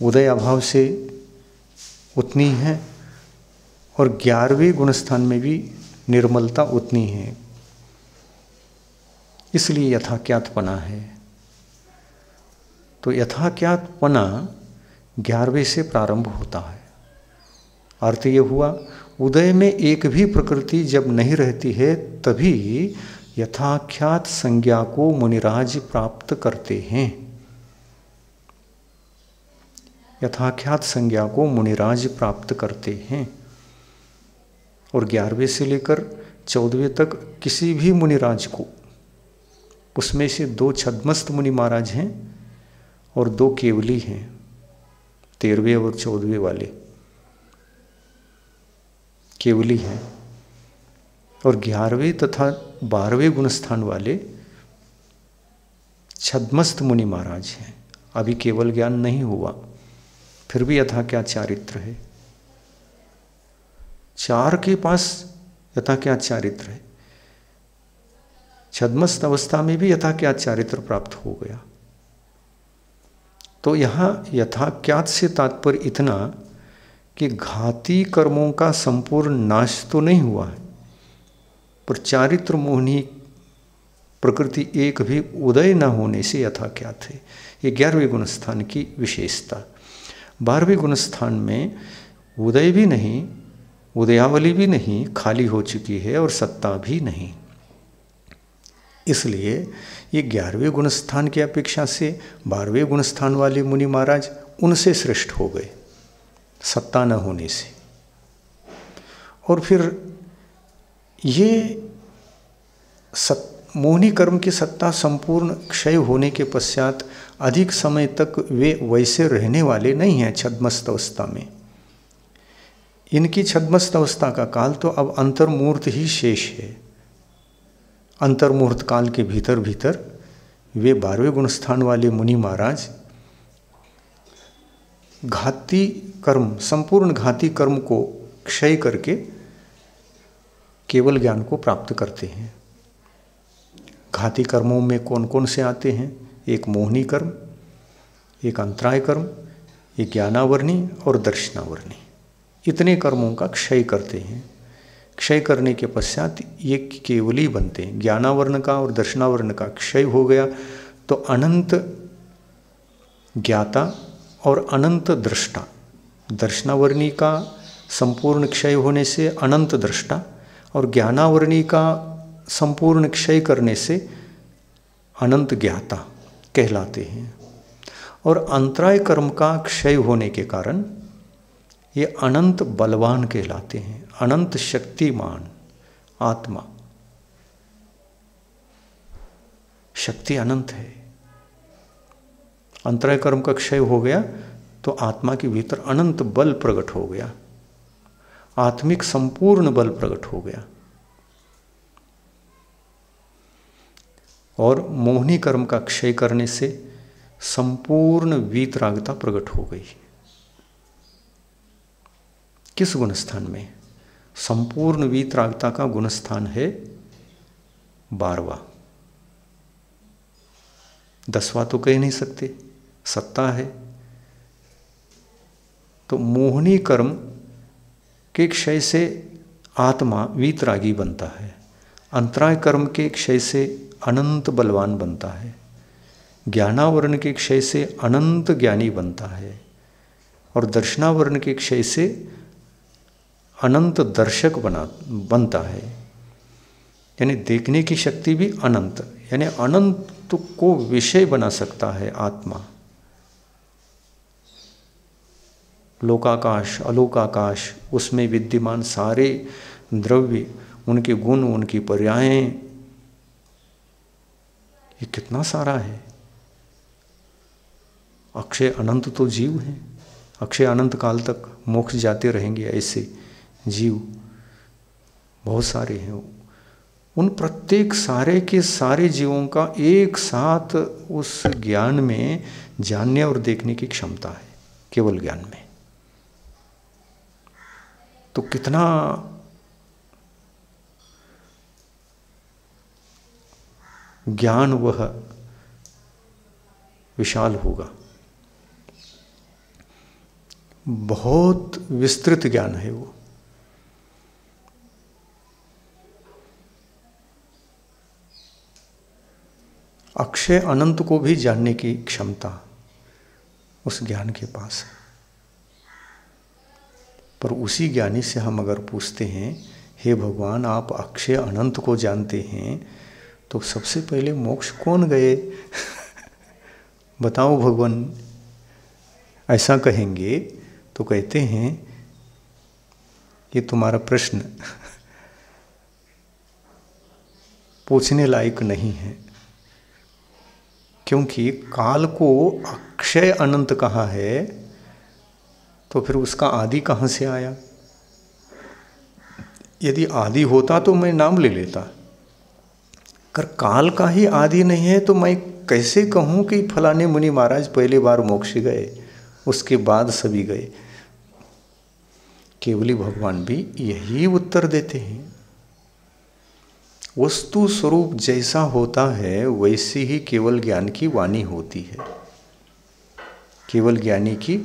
उदय अभाव से उतनी है, और 11वें गुणस्थान में भी निर्मलता उतनी है। इसलिए यथाख्यातपना है। तो यथाज्ञातपना 11वें से प्रारंभ होता है। अर्थ ये हुआ, उदय में एक भी प्रकृति जब नहीं रहती है तभी यथाख्यात संज्ञा को मुनिराज प्राप्त करते हैं। यथाख्यात संज्ञा को मुनिराज प्राप्त करते हैं। और 11वें से लेकर 14वें तक किसी भी मुनिराज को, उसमें से 2 छद्मस्त मुनि महाराज हैं और 2 केवली हैं, 13वें और 14वें वाले केवली हैं, और 11वें तथा 12वें गुणस्थान वाले छद्मस्त मुनि महाराज हैं। अभी केवल ज्ञान नहीं हुआ, फिर भी यथा क्या चारित्र है। 4 के पास यथा क्या चारित्र है, छद्मस्त अवस्था में भी यथा क्या चारित्र प्राप्त हो गया। तो यहाँ यथाज्ञात से तात्पर्य इतना कि घाती कर्मों का संपूर्ण नाश तो नहीं हुआ है, पर चारित्र मोहनी प्रकृति एक भी उदय न होने से यथाज्ञात है। ये 11वें गुणस्थान की विशेषता। 12वें गुणस्थान में उदय भी नहीं, उदयावली भी नहीं, खाली हो चुकी है और सत्ता भी नहीं। इसलिए ये 11वें गुणस्थान की अपेक्षा से 12वें गुणस्थान वाले मुनि महाराज उनसे श्रेष्ठ हो गए, सत्ता न होने से। और फिर ये मोहनी कर्म की सत्ता संपूर्ण क्षय होने के पश्चात अधिक समय तक वे वैसे रहने वाले नहीं हैं छद्मस्त अवस्था में। इनकी छद्मस्त अवस्था का काल तो अब अंतर्मुहूर्त ही शेष है। अंतर्मुहूर्त काल के भीतर भीतर वे 12वें गुणस्थान वाले मुनि महाराज घाती कर्म, संपूर्ण घाती कर्म को क्षय करके केवल ज्ञान को प्राप्त करते हैं। घाती कर्मों में कौन कौन से आते हैं? एक मोहनी कर्म, एक अंतराय कर्म, एक ज्ञानावरणी और दर्शनावरणी। इतने कर्मों का क्षय करते हैं। क्षय करने के पश्चात ये केवली बनते हैं। ज्ञानावर्ण का और दर्शनावर्ण का क्षय हो गया तो अनंत ज्ञाता और अनंत दृष्टा। दर्शनावरणी का संपूर्ण क्षय होने से अनंत दृष्टा और ज्ञानावरणी का संपूर्ण क्षय करने से अनंत ज्ञाता कहलाते हैं। और अंतराय कर्म का क्षय होने के कारण ये अनंत बलवान कहलाते हैं, अनंत शक्तिमान आत्मा। शक्ति अनंत है। अंतराय कर्म का क्षय हो गया तो आत्मा के भीतर अनंत बल प्रकट हो गया, आत्मिक संपूर्ण बल प्रकट हो गया। और मोहनी कर्म का क्षय करने से संपूर्ण वीतरागता प्रकट हो गई। किस गुणस्थान में? संपूर्ण वीतरागता का गुणस्थान है 12वां। 10वां तो कह नहीं सकते, सत्ता है। तो मोहनी कर्म के क्षय से आत्मा वीतरागी बनता है, अंतराय कर्म के क्षय से अनंत बलवान बनता है, ज्ञानावरण के क्षय से अनंत ज्ञानी बनता है और दर्शनावरण के क्षय से अनंत दर्शक बनता है। यानी देखने की शक्ति भी अनंत, यानी अनंत को विषय बना सकता है आत्मा। लोकाकाश, अलोकाकाश, उसमें विद्यमान सारे द्रव्य, उनके गुण, उनकी पर्यायें, ये कितना सारा है। अक्षय अनंत तो जीव हैं, अक्षय अनंत काल तक मोक्ष जाते रहेंगे ऐसे जीव बहुत सारे हैं। उन प्रत्येक सारे के सारे जीवों का एक साथ उस ज्ञान में जानने और देखने की क्षमता है, केवल ज्ञान में। तो कितना ज्ञान वह विशाल होगा। बहुत विस्तृत ज्ञान है वो। अक्षय अनंत को भी जानने की क्षमता उस ज्ञान के पास। पर उसी ज्ञानी से हम अगर पूछते हैं, हे भगवान आप अक्षय अनंत को जानते हैं, तो सबसे पहले मोक्ष कौन गए? बताओ भगवान। ऐसा कहेंगे तो कहते हैं ये तुम्हारा प्रश्न पूछने लायक नहीं है, क्योंकि काल को अक्षय अनंत कहा है, तो फिर उसका आदि कहाँ से आया? यदि आदि होता तो मैं नाम ले लेता, कर काल का ही आदि नहीं है तो मैं कैसे कहूँ कि फलाने मुनि महाराज पहली बार मोक्ष गए, उसके बाद सभी गए? केवली भगवान भी यही उत्तर देते हैं। वस्तु स्वरूप जैसा होता है वैसी ही केवल ज्ञान की वाणी होती है, केवल ज्ञानी की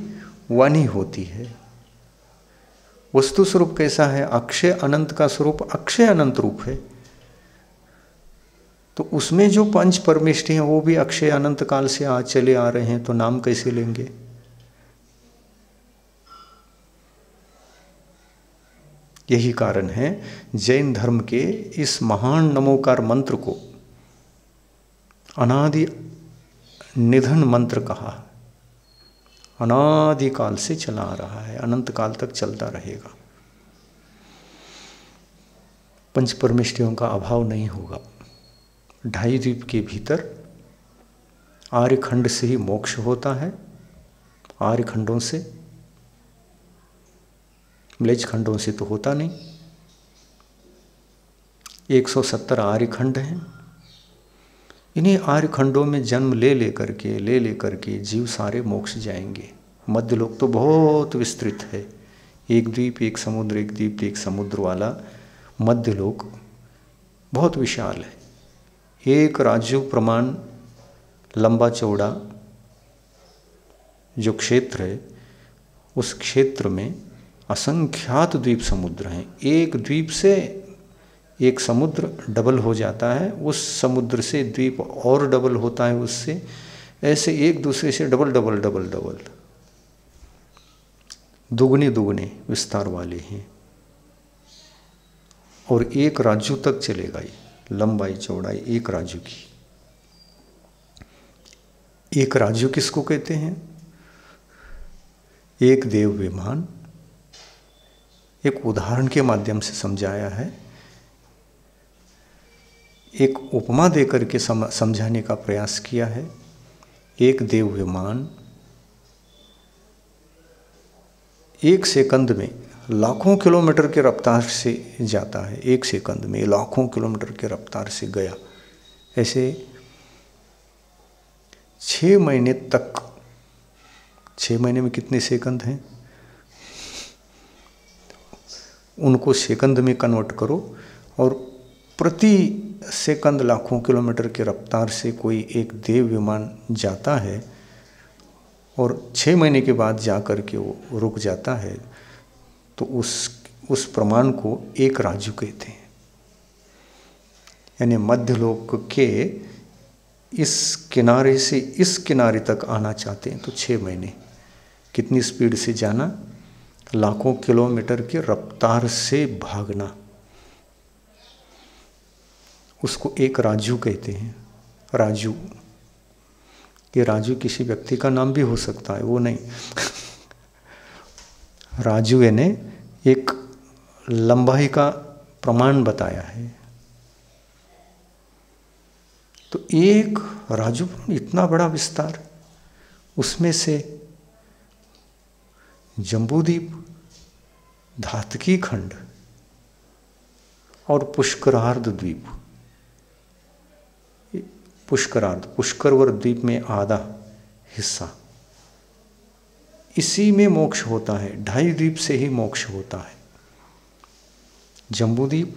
वाणी होती है। वस्तु स्वरूप कैसा है? अक्षय अनंत का स्वरूप अक्षय अनंत रूप है, तो उसमें जो पंच परमेष्टि हैं वो भी अक्षय अनंत काल से आज चले आ रहे हैं, तो नाम कैसे लेंगे? यही कारण है जैन धर्म के इस महान नमोकार मंत्र को अनादि निधन मंत्र कहा। अनादि काल से चला आ रहा है, अनंत काल तक चलता रहेगा। पंच परमेष्टियों का अभाव नहीं होगा। 2.5 द्वीप के भीतर आर्यखंड से ही मोक्ष होता है, आर्यखंडों से, म्लेच्छ खंडों से तो होता नहीं। 170 आर्यखंड हैं। इन्हीं आर्यखंडों में जन्म ले लेकर के जीव सारे मोक्ष जाएंगे। मध्य लोक तो बहुत विस्तृत है, एक द्वीप एक समुद्र, एक द्वीप एक समुद्र वाला मध्य लोक बहुत विशाल है। एक राज्य प्रमाण लंबा चौड़ा जो क्षेत्र है, उस क्षेत्र में असंख्यात द्वीप समुद्र हैं। एक द्वीप से एक समुद्र डबल हो जाता है, उस समुद्र से द्वीप और डबल होता है, उससे ऐसे एक दूसरे से डबल डबल डबल डबल दुगने दुगने विस्तार वाले हैं। और एक राज्य तक चलेगा ये लंबाई चौड़ाई एक राज्य की। एक राज्य किसको कहते हैं? एक देव विमान। एक उदाहरण के माध्यम से समझाया है, एक उपमा देकर के समझाने का प्रयास किया है। एक देव विमान 1 सेकंड में लाखों किलोमीटर के रफ्तार से जाता है। 1 सेकंड में लाखों किलोमीटर के रफ्तार से गया। ऐसे 6 महीने तक, 6 महीने में कितने सेकंड हैं, उनको सेकंड में कन्वर्ट करो, और प्रति सेकंड लाखों किलोमीटर के रफ्तार से कोई एक देव विमान जाता है और 6 महीने के बाद जा कर के वो रुक जाता है, तो उस प्रमाण को एक राज्य कहते हैं। यानी मध्यलोक के इस किनारे से इस किनारे तक आना चाहते हैं तो 6 महीने। कितनी स्पीड से जाना? लाखों किलोमीटर की रफ्तार से भागना, उसको एक राजू कहते हैं। राजू, ये राजू किसी व्यक्ति का नाम भी हो सकता है, वो नहीं। राजू ने एक लंबाई का प्रमाण बताया है। तो एक राजू इतना बड़ा विस्तार, उसमें से जम्बूद्वीप, धातकी खंड और पुष्करार्ध द्वीप। पुष्करार्ध, पुष्करवर द्वीप में आधा हिस्सा, इसी में मोक्ष होता है। 2.5 द्वीप से ही मोक्ष होता है। जम्बूद्वीप,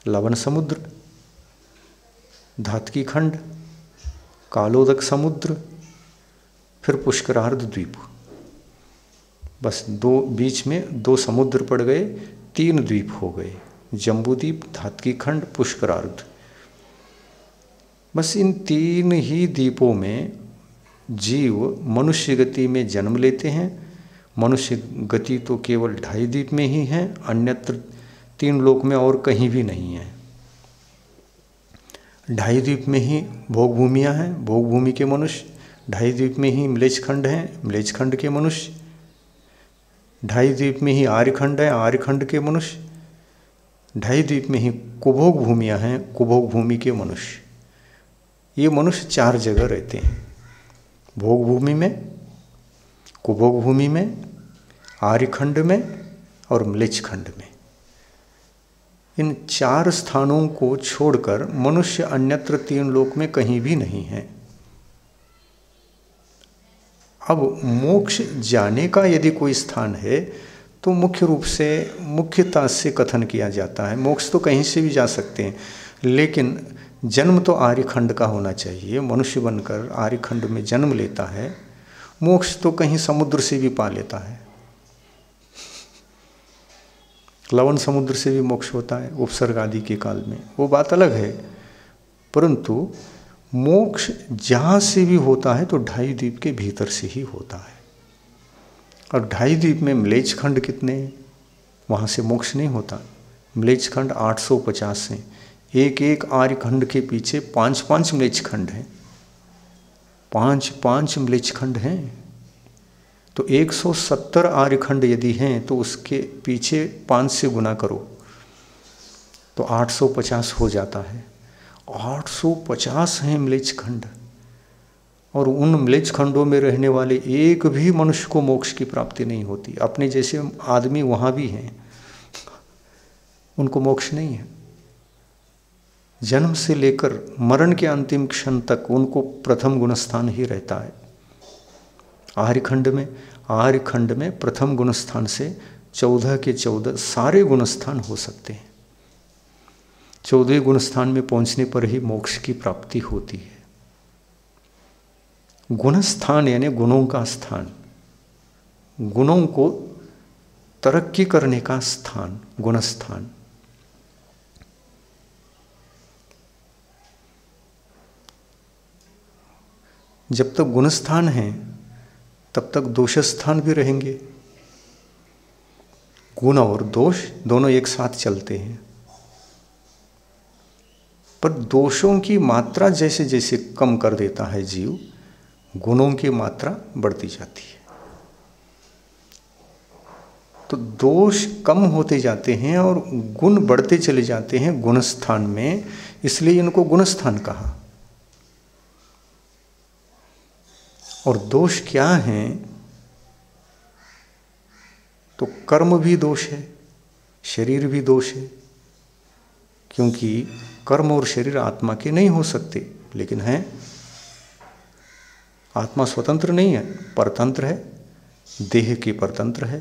लवण समुद्र, धातकी खंड, कालोदक समुद्र, फिर पुष्करार्ध द्वीप। बस बीच में 2 समुद्र पड़ गए, 3 द्वीप हो गए, जम्बूद्वीप, धातकी खंड, पुष्करार्ध। बस इन 3 ही द्वीपों में जीव मनुष्य गति में जन्म लेते हैं। मनुष्य गति तो केवल 2.5 द्वीप में ही है, अन्यत्र 3 लोक में और कहीं भी नहीं है। 2.5 द्वीप में ही भोग भूमियाँ हैं, भोग भूमि के मनुष्य। 2.5 द्वीप में ही म्लेच्छ खंड हैं, म्लेच्छ खंड के मनुष्य। 2.5 द्वीप में ही आर्यखंड है, आर्यखंड के मनुष्य। 2.5 द्वीप में ही कुभोग भूमियाँ हैं, कुभोग भूमि के मनुष्य। ये मनुष्य 4 जगह रहते हैं, भोग भूमि में, कुभोग भूमि में, आर्यखंड में और म्लेच्छ खंड में। इन 4 स्थानों को छोड़कर मनुष्य अन्यत्र 3 लोक में कहीं भी नहीं है। अब मोक्ष जाने का यदि कोई स्थान है तो मुख्य रूप से मुख्यता से कथन किया जाता है। मोक्ष तो कहीं से भी जा सकते हैं, लेकिन जन्म तो आर्यखंड का होना चाहिए। मनुष्य बनकर आर्यखंड में जन्म लेता है, मोक्ष तो कहीं समुद्र से भी पा लेता है। लवण समुद्र से भी मोक्ष होता है उपसर्ग आदि के काल में, वो बात अलग है। परंतु मोक्ष जहाँ से भी होता है तो 2.5 द्वीप के भीतर से ही होता है। और 2.5 द्वीप में म्लेच्छ खंड कितने हैं? वहाँ से मोक्ष नहीं होता। म्लेच्छ खंड 850 हैं। एक एक आर्यखंड के पीछे 5-5 म्लेच्छ खंड हैं, 5-5 म्लेच्छ खंड हैं। तो 170 आर्यखंड यदि हैं तो उसके पीछे 5 से गुना करो तो 850 हो जाता है। 850 हैं म्लेच्छ खंड, और उन म्लेच्छ खंडों में रहने वाले एक भी मनुष्य को मोक्ष की प्राप्ति नहीं होती। अपने जैसे आदमी वहाँ भी हैं, उनको मोक्ष नहीं है। जन्म से लेकर मरण के अंतिम क्षण तक उनको प्रथम गुणस्थान ही रहता है। आर्यखंड में प्रथम गुणस्थान से 14 के 14 सारे गुणस्थान हो सकते हैं। 14वें गुणस्थान में पहुंचने पर ही मोक्ष की प्राप्ति होती है। गुणस्थान यानी गुणों का स्थान, गुणों को तरक्की करने का स्थान, गुणस्थान। जब तक गुणस्थान है तब तक दोष स्थान भी रहेंगे। गुण और दोष दोनों एक साथ चलते हैं, पर दोषों की मात्रा जैसे जैसे कम कर देता है जीव, गुणों की मात्रा बढ़ती जाती है। तो दोष कम होते जाते हैं और गुण बढ़ते चले जाते हैं गुणस्थान में, इसलिए इनको गुणस्थान कहा। और दोष क्या हैं? तो कर्म भी दोष है, शरीर भी दोष है, क्योंकि कर्म और शरीर आत्मा के नहीं हो सकते, लेकिन हैं। आत्मा स्वतंत्र नहीं है, परतंत्र है, देह के परतंत्र है,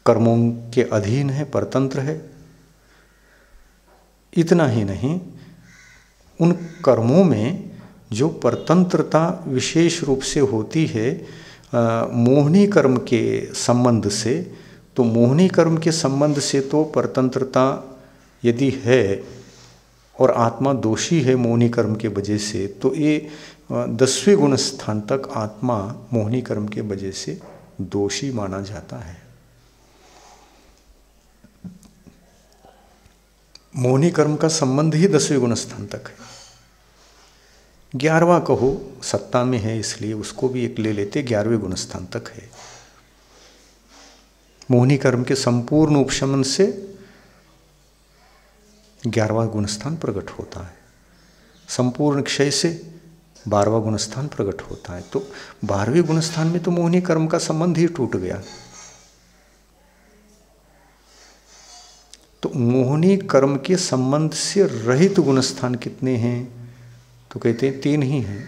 कर्मों के अधीन है, परतंत्र है। इतना ही नहीं, उन कर्मों में जो परतंत्रता विशेष रूप से होती है मोहनी कर्म के संबंध से, तो मोहनी कर्म के संबंध से तो परतंत्रता यदि है और आत्मा दोषी है मोहनी कर्म के वजह से, तो ये 10वें गुण स्थान तक आत्मा मोहनी कर्म के वजह से दोषी माना जाता है। मोहनी कर्म का संबंध ही 10वें गुण स्थान तक है। 11वां कहो सत्ता में है, इसलिए उसको भी एक ले लेते, 11वें गुण स्थान तक है। मोहनी कर्म के संपूर्ण उपशमन से 11वां गुणस्थान प्रकट होता है, संपूर्ण क्षय से 12वां गुणस्थान प्रकट होता है। तो 12वें गुणस्थान में तो मोहनी कर्म का संबंध ही टूट गया। तो मोहनी कर्म के संबंध से रहित गुणस्थान कितने हैं? तो कहते हैं 3 ही हैं,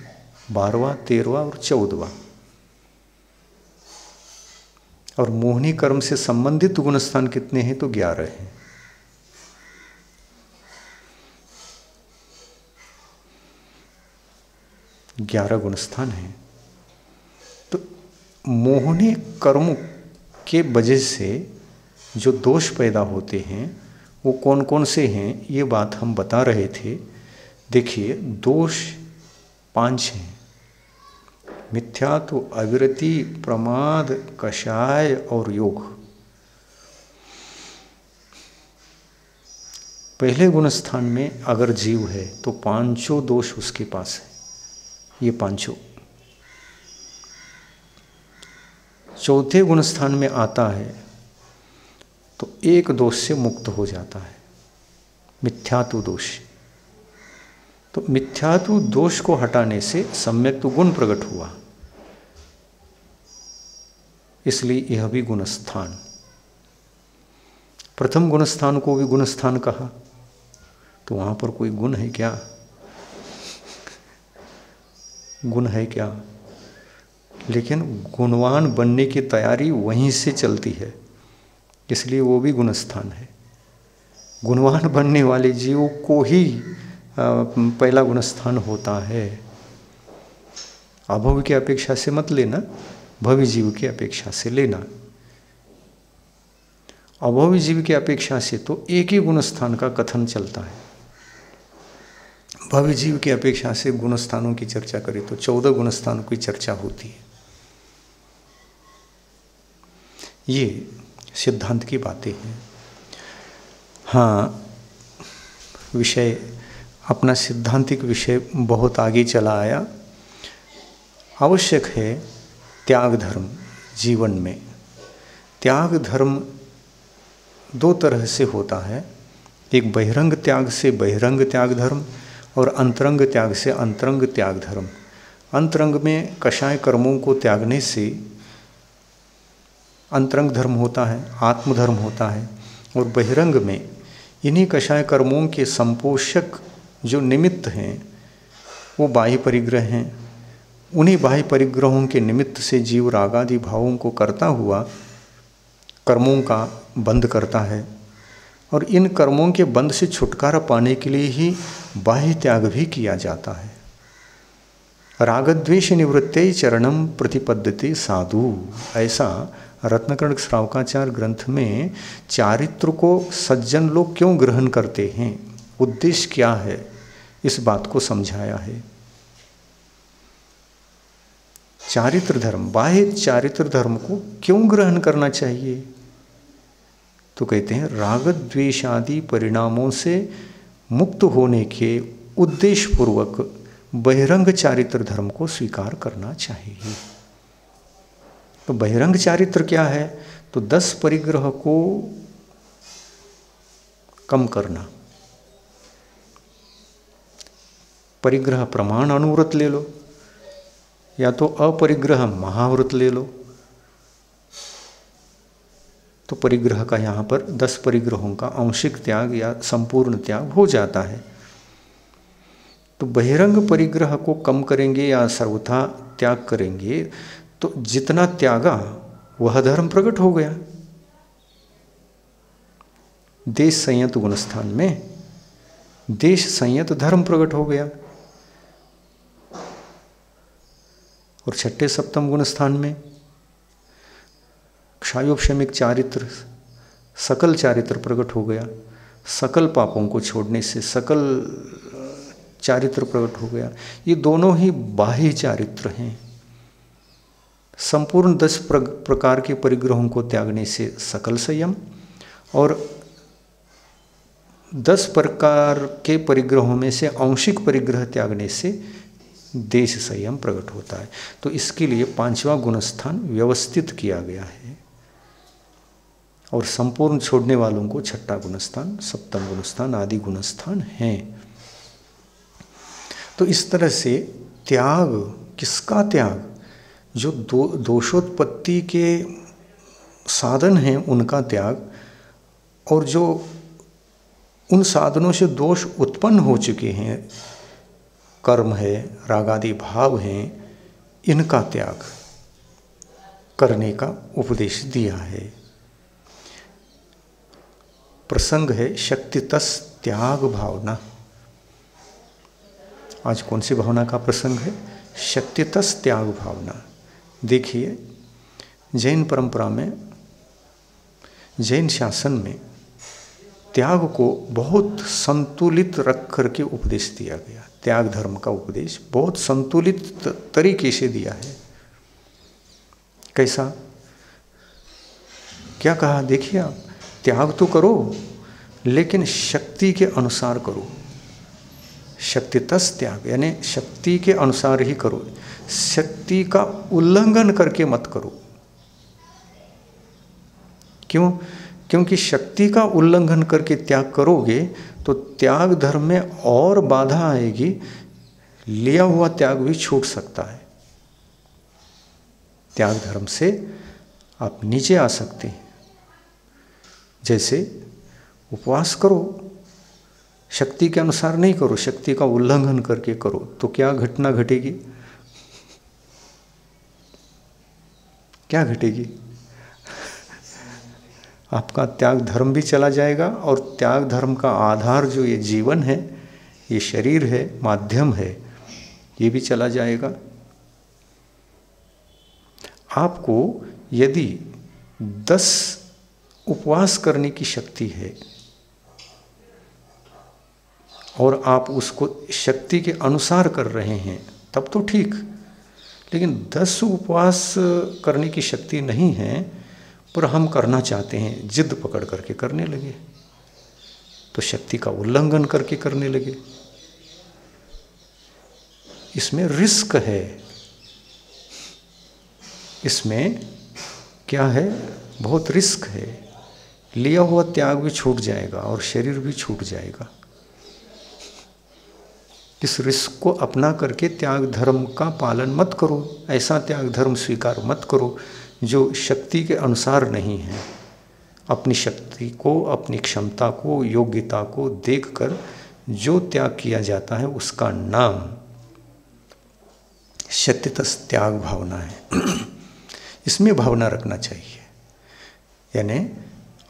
12वां, 13वां और 14वां। और मोहनी कर्म से संबंधित गुणस्थान कितने हैं? तो 11 हैं। ग्यारह गुणस्थान हैं। तो मोहनी कर्म के वजह से जो दोष पैदा होते हैं वो कौन कौन से हैं, ये बात हम बता रहे थे। देखिए, दोष 5 हैं। मिथ्या तो अविरति, प्रमाद, कषाय और योग। पहले गुण स्थान में अगर जीव है तो पांचों दोष उसके पास है, ये पांचों। चौथे गुण स्थान में आता है तो एक दोष से मुक्त हो जाता है, मिथ्यात्व दोष। तो मिथ्यात्व दोष को हटाने से सम्यक्त्व गुण प्रकट हुआ, इसलिए यह भी गुण स्थान। प्रथम गुण स्थान को भी गुण स्थान कहा, तो वहां पर कोई गुण है क्या? गुण है क्या? लेकिन गुणवान बनने की तैयारी वहीं से चलती है, इसलिए वो भी गुण स्थान है। गुणवान बनने वाले जीव को ही पहला गुण स्थान होता है। अभव की अपेक्षा से मत लेना, भवी जीव की अपेक्षा से लेना। अभवी जीव की अपेक्षा से तो एक ही गुण स्थान का कथन चलता है। भवी जीव की अपेक्षा से गुण स्थानों की चर्चा करें तो 14 गुण स्थानों की चर्चा होती है। ये सिद्धांत की बातें हैं। हाँ, विषय अपना सिद्धांतिक विषय बहुत आगे चला आया। आवश्यक है त्याग धर्म जीवन में। त्याग धर्म दो तरह से होता है, एक बहिरंग त्याग से बहिरंग त्याग धर्म और अंतरंग त्याग से अंतरंग त्याग धर्म। अंतरंग में कषाय कर्मों को त्यागने से अंतरंग धर्म होता है, आत्मधर्म होता है। और बहिरंग में इन्हीं कषाय कर्मों के संपोषक जो निमित्त हैं वो बाह्य परिग्रह हैं। उन्हीं बाह्य परिग्रहों के निमित्त से जीव रागादि भावों को करता हुआ कर्मों का बंध करता है, और इन कर्मों के बंध से छुटकारा पाने के लिए ही बाह्य त्याग भी किया जाता है। रागद्वेष निवृत्ते चरणम प्रतिपद्यते साधु, ऐसा रत्नकर्ण श्रावकाचार्य ग्रंथ में चारित्र को सज्जन लोग क्यों ग्रहण करते हैं, उद्देश्य क्या है, इस बात को समझाया है। चारित्र धर्म, बाह्य चारित्र धर्म को क्यों ग्रहण करना चाहिए? तो कहते हैं राग द्वेष आदि परिणामों से मुक्त होने के उद्देश्य पूर्वक बहिरंग चारित्र धर्म को स्वीकार करना चाहिए। तो बहिरंग चारित्र क्या है? तो 10 परिग्रह को कम करना। परिग्रह प्रमाण अनुव्रत ले लो, या तो अपरिग्रह महाव्रत ले लो। तो परिग्रह का यहाँ पर 10 परिग्रहों का आंशिक त्याग या संपूर्ण त्याग हो जाता है। तो बहिरंग परिग्रह को कम करेंगे या सर्वथा त्याग करेंगे तो जितना त्यागा वह धर्म प्रकट हो गया। देश संयत गुणस्थान में देश संयत धर्म प्रकट हो गया, और छठे सप्तम गुण स्थान में क्षायोपशमिक चारित्र सकल चारित्र प्रकट हो गया। सकल पापों को छोड़ने से सकल चारित्र प्रकट हो गया। ये दोनों ही बाह्य चारित्र हैं। संपूर्ण 10 प्रकार के परिग्रहों को त्यागने से सकल संयम, और 10 प्रकार के परिग्रहों में से आंशिक परिग्रह त्यागने से देश संयम प्रकट होता है। तो इसके लिए 5वां गुणस्थान व्यवस्थित किया गया है, और संपूर्ण छोड़ने वालों को 6ठा गुणस्थान, सप्तम गुणस्थान आदि गुणस्थान हैं। तो इस तरह से त्याग, किसका त्याग? जो दोषोत्पत्ति के साधन हैं उनका त्याग, और जो उन साधनों से दोष उत्पन्न हो चुके हैं, कर्म है, रागादि भाव हैं, इनका त्याग करने का उपदेश दिया है। प्रसंग है शक्तितस त्याग भावना। आज कौन सी भावना का प्रसंग है? शक्तितस त्याग भावना। देखिए, जैन परंपरा में, जैन शासन में त्याग को बहुत संतुलित रख करके उपदेश दिया गया। त्याग धर्म का उपदेश बहुत संतुलित तरीके से दिया है। कैसा, क्या कहा, देखिए आप, त्याग तो करो लेकिन शक्ति के अनुसार करो। शक्तितस त्याग, यानी शक्ति के अनुसार ही करो, शक्ति का उल्लंघन करके मत करो। क्यों? क्योंकि शक्ति का उल्लंघन करके त्याग करोगे तो त्याग धर्म में और बाधा आएगी, लिया हुआ त्याग भी छूट सकता है। त्याग धर्म से आप नीचे आ सकते हैं। जैसे उपवास करो, शक्ति के अनुसार नहीं करो, शक्ति का उल्लंघन करके करो, तो क्या घटना घटेगी? क्या घटेगी? आपका त्याग धर्म भी चला जाएगा और त्याग धर्म का आधार जो ये जीवन है, ये शरीर है, माध्यम है, ये भी चला जाएगा। आपको यदि 10 उपवास करने की शक्ति है और आप उसको शक्ति के अनुसार कर रहे हैं तब तो ठीक, लेकिन 10 उपवास करने की शक्ति नहीं है पर हम करना चाहते हैं, जिद पकड़ करके करने लगे, तो शक्ति का उल्लंघन करके करने लगे। इसमें रिस्क है। इसमें क्या है? बहुत रिस्क है। लिया हुआ त्याग भी छूट जाएगा और शरीर भी छूट जाएगा। इस रिस्क को अपना करके त्याग धर्म का पालन मत करो। ऐसा त्याग धर्म स्वीकार मत करो जो शक्ति के अनुसार नहीं है। अपनी शक्ति को, अपनी क्षमता को, योग्यता को देखकर जो त्याग किया जाता है उसका नाम शक्तितस त्याग भावना है। इसमें भावना रखना चाहिए। यानी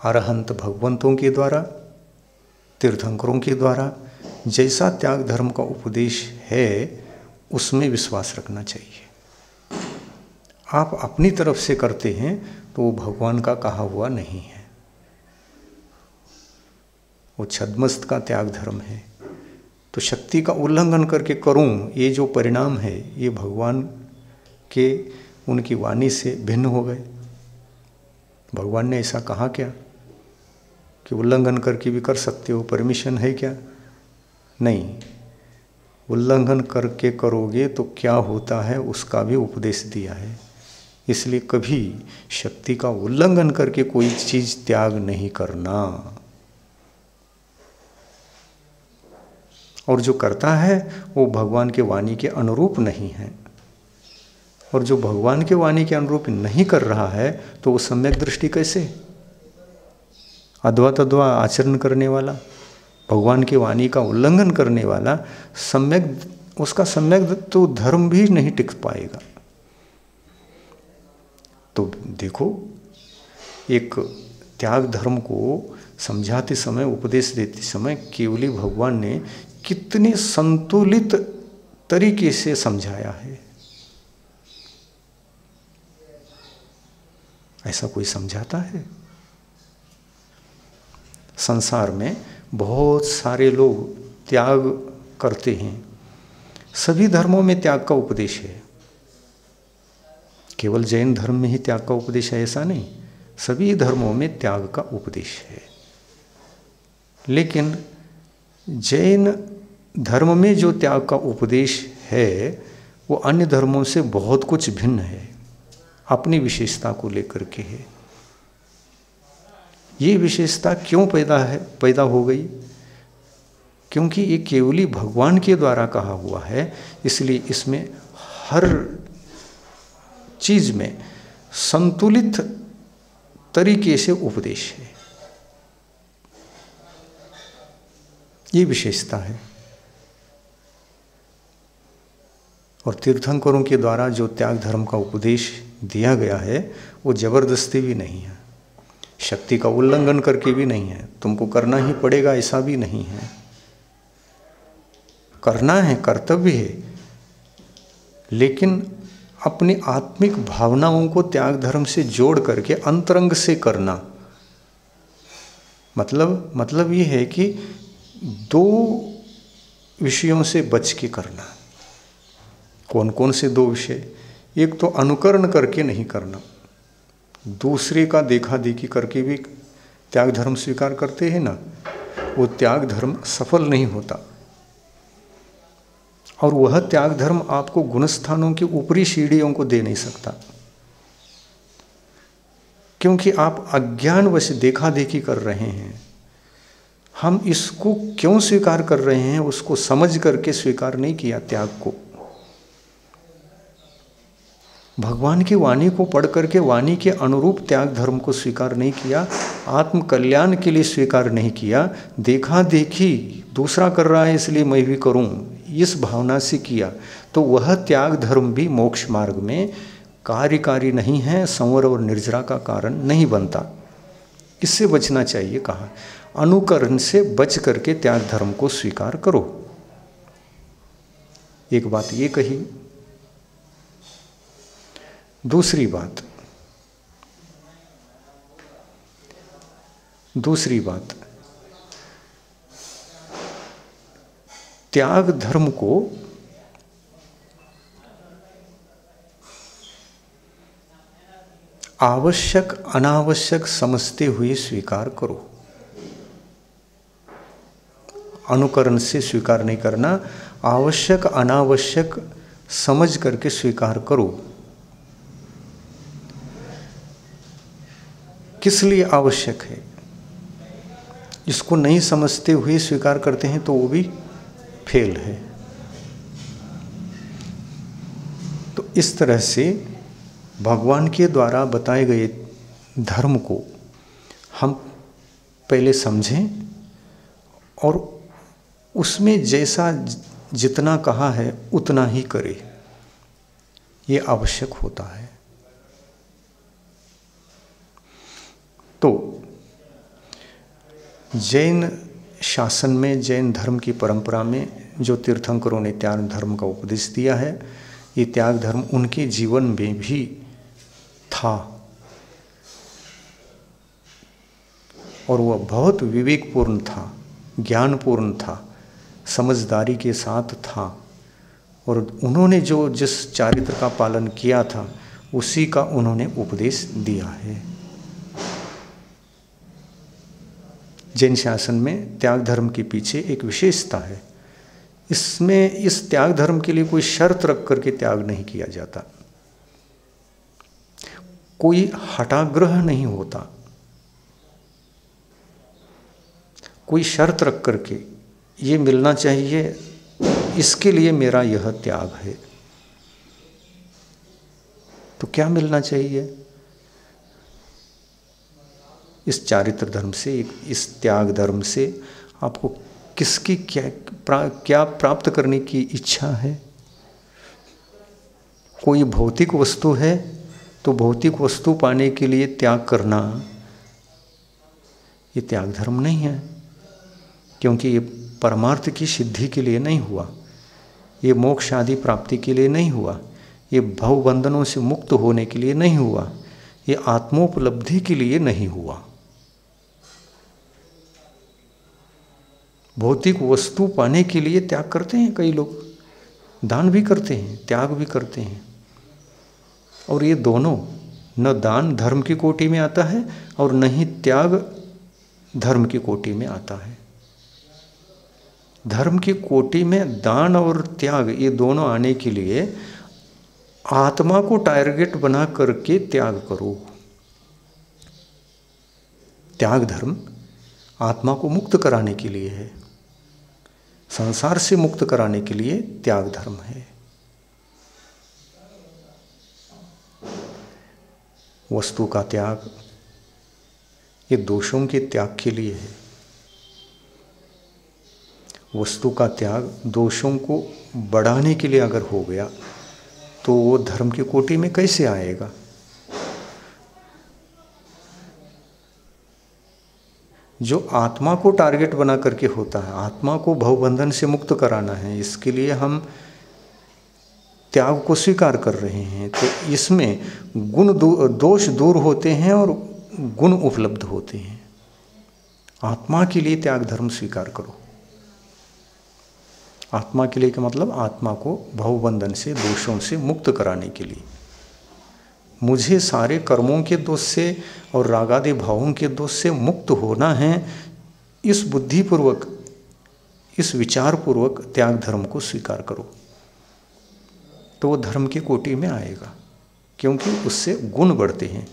अरहंत भगवंतों के द्वारा, तीर्थंकरों के द्वारा जैसा त्याग धर्म का उपदेश है उसमें विश्वास रखना चाहिए। आप अपनी तरफ से करते हैं तो वो भगवान का कहा हुआ नहीं है, वो छद्मस्त का त्याग धर्म है। तो शक्ति का उल्लंघन करके करूं, ये जो परिणाम है ये भगवान के उनकी वाणी से भिन्न हो गए। भगवान ने ऐसा कहा क्या कि उल्लंघन करके भी कर सकते हो, परमिशन है क्या? नहीं। उल्लंघन करके करोगे तो क्या होता है उसका भी उपदेश दिया है। इसलिए कभी शक्ति का उल्लंघन करके कोई चीज त्याग नहीं करना। और जो करता है वो भगवान के वाणी के अनुरूप नहीं है। और जो भगवान के वाणी के अनुरूप नहीं कर रहा है तो वो सम्यक दृष्टि कैसे? अद्वा तद्वा आचरण करने वाला, भगवान की वाणी का उल्लंघन करने वाला, सम्यक, उसका सम्यक तो धर्म भी नहीं टिक पाएगा। तो देखो, एक त्याग धर्म को समझाते समय, उपदेश देते समय केवली भगवान ने कितने संतुलित तरीके से समझाया है। ऐसा कोई समझाता है? संसार में बहुत सारे लोग त्याग करते हैं। सभी धर्मों में त्याग का उपदेश है। केवल जैन धर्म में ही त्याग का उपदेश है ऐसा नहीं, सभी धर्मों में त्याग का उपदेश है। लेकिन जैन धर्म में जो त्याग का उपदेश है वो अन्य धर्मों से बहुत कुछ भिन्न है, अपनी विशेषता को लेकर के है। ये विशेषता क्यों पैदा हो गई? क्योंकि ये केवली भगवान के द्वारा कहा हुआ है, इसलिए इसमें हर चीज में संतुलित तरीके से उपदेश है। ये विशेषता है। और तीर्थंकरों के द्वारा जो त्याग धर्म का उपदेश दिया गया है वो जबरदस्ती भी नहीं है, शक्ति का उल्लंघन करके भी नहीं है, तुमको करना ही पड़ेगा ऐसा भी नहीं है। करना है, कर्तव्य है, लेकिन अपनी आत्मिक भावनाओं को त्याग धर्म से जोड़ करके अंतरंग से करना। मतलब ये है कि 2 विषयों से बच के करना। कौन कौन से 2 विषय? एक तो अनुकरण करके नहीं करना, दूसरे का देखा देखी करके भी त्याग धर्म स्वीकार करते हैं ना, वो त्याग धर्म सफल नहीं होता। और वह त्याग धर्म आपको गुणस्थानों की ऊपरी सीढ़ियों को दे नहीं सकता, क्योंकि आप अज्ञानवश देखा देखी कर रहे हैं। हम इसको क्यों स्वीकार कर रहे हैं उसको समझ करके स्वीकार नहीं किया त्याग को। भगवान की वाणी को पढ़ करके वाणी के अनुरूप त्याग धर्म को स्वीकार नहीं किया, आत्म कल्याण के लिए स्वीकार नहीं किया, देखा देखी दूसरा कर रहा है इसलिए मैं भी करूं, इस भावना से किया, तो वह त्याग धर्म भी मोक्ष मार्ग में कार्यकारी नहीं है, संवर और निर्जरा का कारण नहीं बनता। इससे बचना चाहिए। कहा अनुकरण से बच करके त्याग धर्म को स्वीकार करो। एक बात ये कही। दूसरी बात त्याग धर्म को आवश्यक अनावश्यक समझते हुए स्वीकार करो। अनुकरण से स्वीकार नहीं करना, आवश्यक अनावश्यक समझ करके स्वीकार करो। किस लिए आवश्यक है, इसको नहीं समझते हुए स्वीकार करते हैं तो वो भी फेल है। तो इस तरह से भगवान के द्वारा बताए गए धर्म को हम पहले समझें और उसमें जैसा जितना कहा है उतना ही करें, ये आवश्यक होता है। तो जैन शासन में, जैन धर्म की परंपरा में जो तीर्थंकरों ने त्याग धर्म का उपदेश दिया है, ये त्याग धर्म उनके जीवन में भी था और वह बहुत विवेकपूर्ण था, ज्ञानपूर्ण था, समझदारी के साथ था। और उन्होंने जो जिस चारित्र का पालन किया था उसी का उन्होंने उपदेश दिया है। जैन शासन में त्याग धर्म के पीछे एक विशेषता है, इसमें इस त्याग धर्म के लिए कोई शर्त रख करके त्याग नहीं किया जाता, कोई हठाग्रह नहीं होता, कोई शर्त रख करके ये मिलना चाहिए इसके लिए मेरा यह त्याग है। तो क्या मिलना चाहिए इस चारित्र धर्म से, इस त्याग धर्म से आपको किसकी क्या प्राप्त करने की इच्छा है? कोई भौतिक वस्तु है तो भौतिक वस्तु पाने के लिए त्याग करना ये त्याग धर्म नहीं है, क्योंकि ये परमार्थ की सिद्धि के लिए नहीं हुआ, ये मोक्ष आदि प्राप्ति के लिए नहीं हुआ, ये भवबंधनों से मुक्त होने के लिए नहीं हुआ, ये आत्मोपलब्धि के लिए नहीं हुआ। भौतिक वस्तु पाने के लिए त्याग करते हैं कई लोग, दान भी करते हैं, त्याग भी करते हैं, और ये दोनों न दान धर्म की कोटि में आता है और न ही त्याग धर्म की कोटि में आता है। धर्म की कोटि में दान और त्याग ये दोनों आने के लिए आत्मा को टारगेट बना करके त्याग करो। त्याग धर्म आत्मा को मुक्त कराने के लिए है, संसार से मुक्त कराने के लिए त्याग धर्म है। वस्तु का त्याग ये दोषों के त्याग के लिए है। वस्तु का त्याग दोषों को बढ़ाने के लिए अगर हो गया तो वो धर्म की कोटि में कैसे आएगा? जो आत्मा को टारगेट बना करके होता है, आत्मा को भवबंधन से मुक्त कराना है, इसके लिए हम त्याग को स्वीकार कर रहे हैं, तो इसमें दोष दूर होते हैं और गुण उपलब्ध होते हैं। आत्मा के लिए त्याग धर्म स्वीकार करो। आत्मा के लिए का मतलब आत्मा को भवबंधन से, दोषों से मुक्त कराने के लिए। मुझे सारे कर्मों के दोष से और रागादि भावों के दोष से मुक्त होना है, इस बुद्धिपूर्वक, इस विचारपूर्वक त्याग धर्म को स्वीकार करो, तो वो धर्म की कोटि में आएगा। क्योंकि उससे गुण बढ़ते हैं,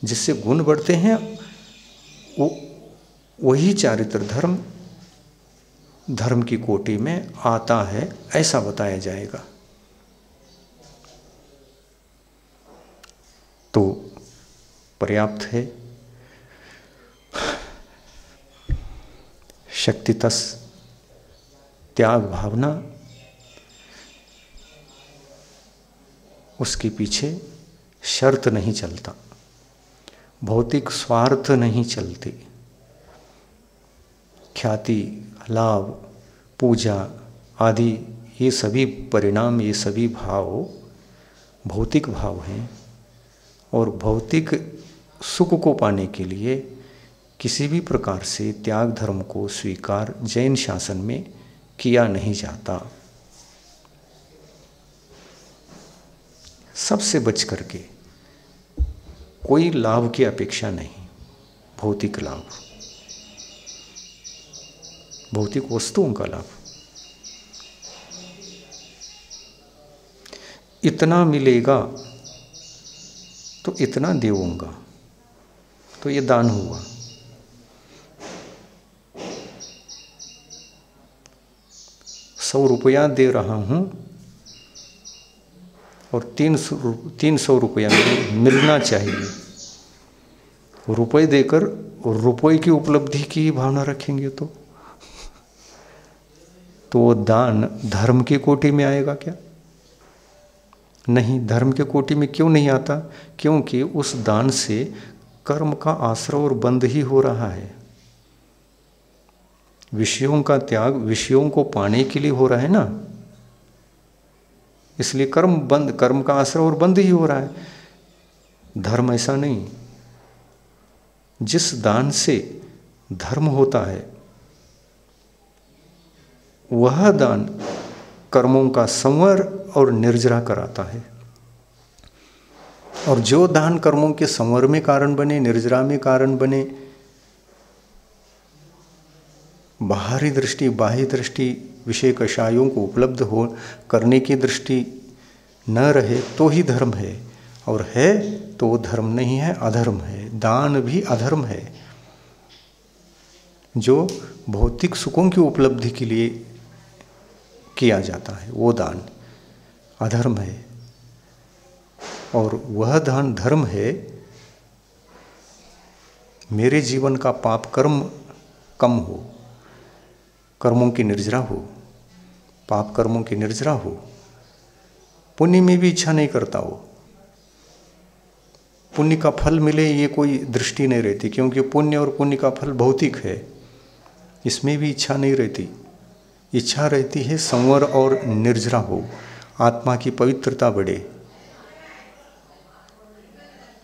जिससे गुण बढ़ते हैं वही चारित्र धर्म धर्म की कोटि में आता है, ऐसा बताया जाएगा। तो पर्याप्त है। शक्तितस त्याग भावना, उसके पीछे शर्त नहीं चलता, भौतिक स्वार्थ नहीं चलते। ख्याति, लाभ, पूजा आदि ये सभी परिणाम, ये सभी भाव भौतिक भाव हैं, और भौतिक सुख को पाने के लिए किसी भी प्रकार से त्याग धर्म को स्वीकार जैन शासन में किया नहीं जाता। सबसे बच करके, कोई लाभ की अपेक्षा नहीं, भौतिक लाभ, भौतिक वस्तुओं का लाभ। इतना मिलेगा तो इतना देऊंगा, तो ये दान हुआ। ₹100 दे रहा हूं और 300 रुपया मिलना चाहिए। रुपए देकर और रुपए की उपलब्धि की ही भावना रखेंगे तो वो दान धर्म की कोटि में आएगा क्या? नहीं, धर्म के कोटि में क्यों नहीं आता? क्योंकि उस दान से कर्म का आश्रय और बंध ही हो रहा है। विषयों का त्याग विषयों को पाने के लिए हो रहा है ना, इसलिए कर्म का आश्रय और बंध ही हो रहा है। धर्म ऐसा नहीं, जिस दान से धर्म होता है वह दान कर्मों का संवर और निर्जरा कराता है। और जो दान कर्मों के संवर में कारण बने, निर्जरा में कारण बने, बाहरी दृष्टि, बाह्य दृष्टि, विषय कषायों को उपलब्ध हो करने की दृष्टि न रहे, तो ही धर्म है। और है तो वो धर्म नहीं है, अधर्म है। दान भी अधर्म है। जो भौतिक सुखों की उपलब्धि के लिए किया जाता है वो दान अधर्म है, और वह दान धर्म है। मेरे जीवन का पाप कर्म कम हो, कर्मों की निर्जरा हो, पाप कर्मों की निर्जरा हो, पुण्य में भी इच्छा नहीं करता हो, पुण्य का फल मिले ये कोई दृष्टि नहीं रहती, क्योंकि पुण्य और पुण्य का फल भौतिक है, इसमें भी इच्छा नहीं रहती। इच्छा रहती है संवर और निर्जरा हो, आत्मा की पवित्रता बढ़े,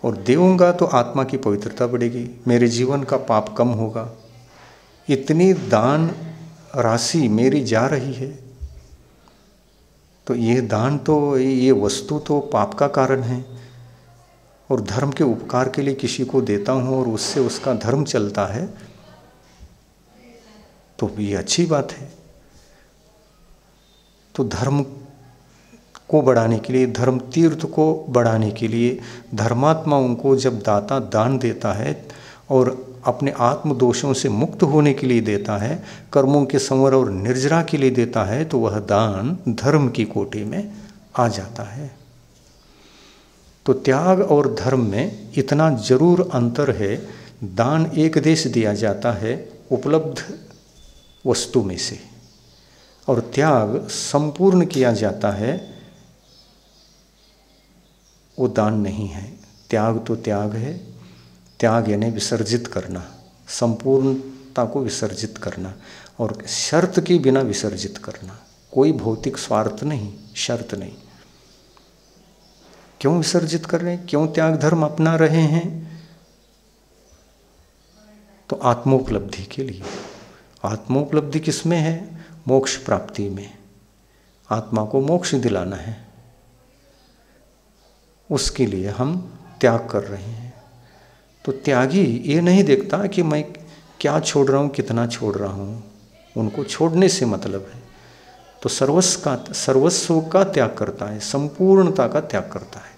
और देऊंगा तो आत्मा की पवित्रता बढ़ेगी, मेरे जीवन का पाप कम होगा। इतनी दान राशि मेरी जा रही है, तो ये दान तो, ये वस्तु तो पाप का कारण है। और धर्म के उपकार के लिए किसी को देता हूँ और उससे उसका धर्म चलता है, तो ये अच्छी बात है। तो धर्म को बढ़ाने के लिए, धर्म तीर्थ को बढ़ाने के लिए, धर्मात्माओं को जब दाता दान देता है और अपने आत्म दोषों से मुक्त होने के लिए देता है, कर्मों के संवर और निर्जरा के लिए देता है, तो वह दान धर्म की कोटि में आ जाता है। तो त्याग और धर्म में इतना जरूर अंतर है। दान एक देश दिया जाता है उपलब्ध वस्तु में से, और त्याग संपूर्ण किया जाता है, वो दान नहीं है। त्याग तो त्याग है। त्याग यानी विसर्जित करना, संपूर्णता को विसर्जित करना, और शर्त के बिना विसर्जित करना। कोई भौतिक स्वार्थ नहीं, शर्त नहीं। क्यों विसर्जित कर रहे हैं? क्यों त्याग धर्म अपना रहे हैं? तो आत्मोपलब्धि के लिए। आत्मोपलब्धि किसमें है? मोक्ष प्राप्ति में। आत्मा को मोक्ष दिलाना है, उसके लिए हम त्याग कर रहे हैं। तो त्यागी ये नहीं देखता कि मैं क्या छोड़ रहा हूँ, कितना छोड़ रहा हूँ, उनको छोड़ने से मतलब है। तो सर्वस्व का त्याग करता है, संपूर्णता का त्याग करता है।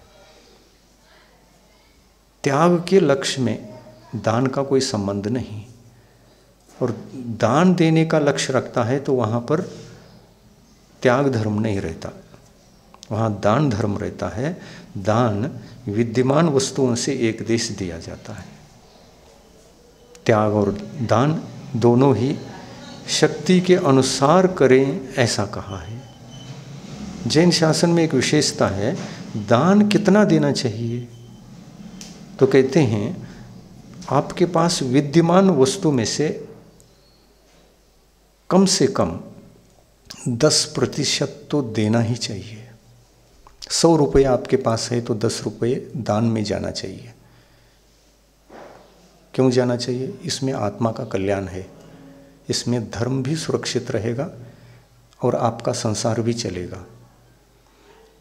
त्याग के लक्ष्य में दान का कोई संबंध नहीं, और दान देने का लक्ष्य रखता है तो वहाँ पर त्याग धर्म नहीं रहता, वहाँ दान धर्म रहता है। दान विद्यमान वस्तुओं से एक देश दिया जाता है। त्याग और दान दोनों ही शक्ति के अनुसार करें, ऐसा कहा है। जैन शासन में एक विशेषता है, दान कितना देना चाहिए? तो कहते हैं आपके पास विद्यमान वस्तु में से कम 10% तो देना ही चाहिए। 100 रुपये आपके पास है तो 10 रुपये दान में जाना चाहिए। क्यों जाना चाहिए? इसमें आत्मा का कल्याण है, इसमें धर्म भी सुरक्षित रहेगा और आपका संसार भी चलेगा।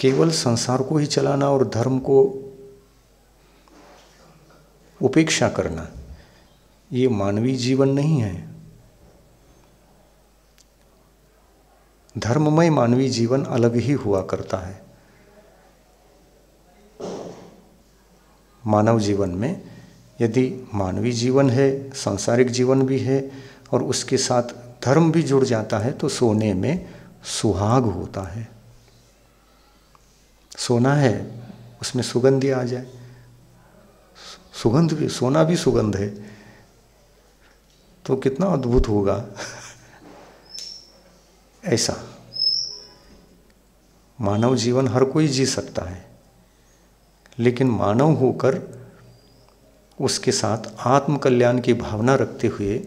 केवल संसार को ही चलाना और धर्म को उपेक्षा करना, ये मानवीय जीवन नहीं है। धर्ममय मानवीय जीवन अलग ही हुआ करता है। मानव जीवन में यदि मानवीय जीवन है, सांसारिक जीवन भी है और उसके साथ धर्म भी जुड़ जाता है तो सोने में सुहाग होता है। सोना है, उसमें सुगंध आ जाए, सुगंध भी, सोना भी सुगंध है, तो कितना अद्भुत होगा। ऐसा मानव जीवन हर कोई जी सकता है, लेकिन मानव होकर उसके साथ आत्म कल्याण की भावना रखते हुए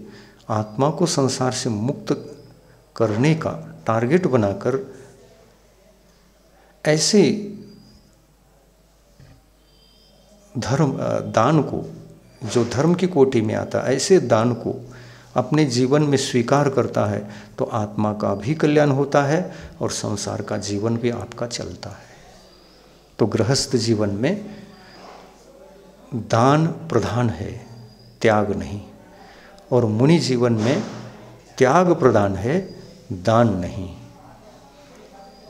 आत्मा को संसार से मुक्त करने का टारगेट बनाकर ऐसे दान को, जो धर्म की कोटि में आता है, ऐसे दान को अपने जीवन में स्वीकार करता है तो आत्मा का भी कल्याण होता है और संसार का जीवन भी आपका चलता है। तो गृहस्थ जीवन में दान प्रधान है, त्याग नहीं, और मुनि जीवन में त्याग प्रधान है, दान नहीं।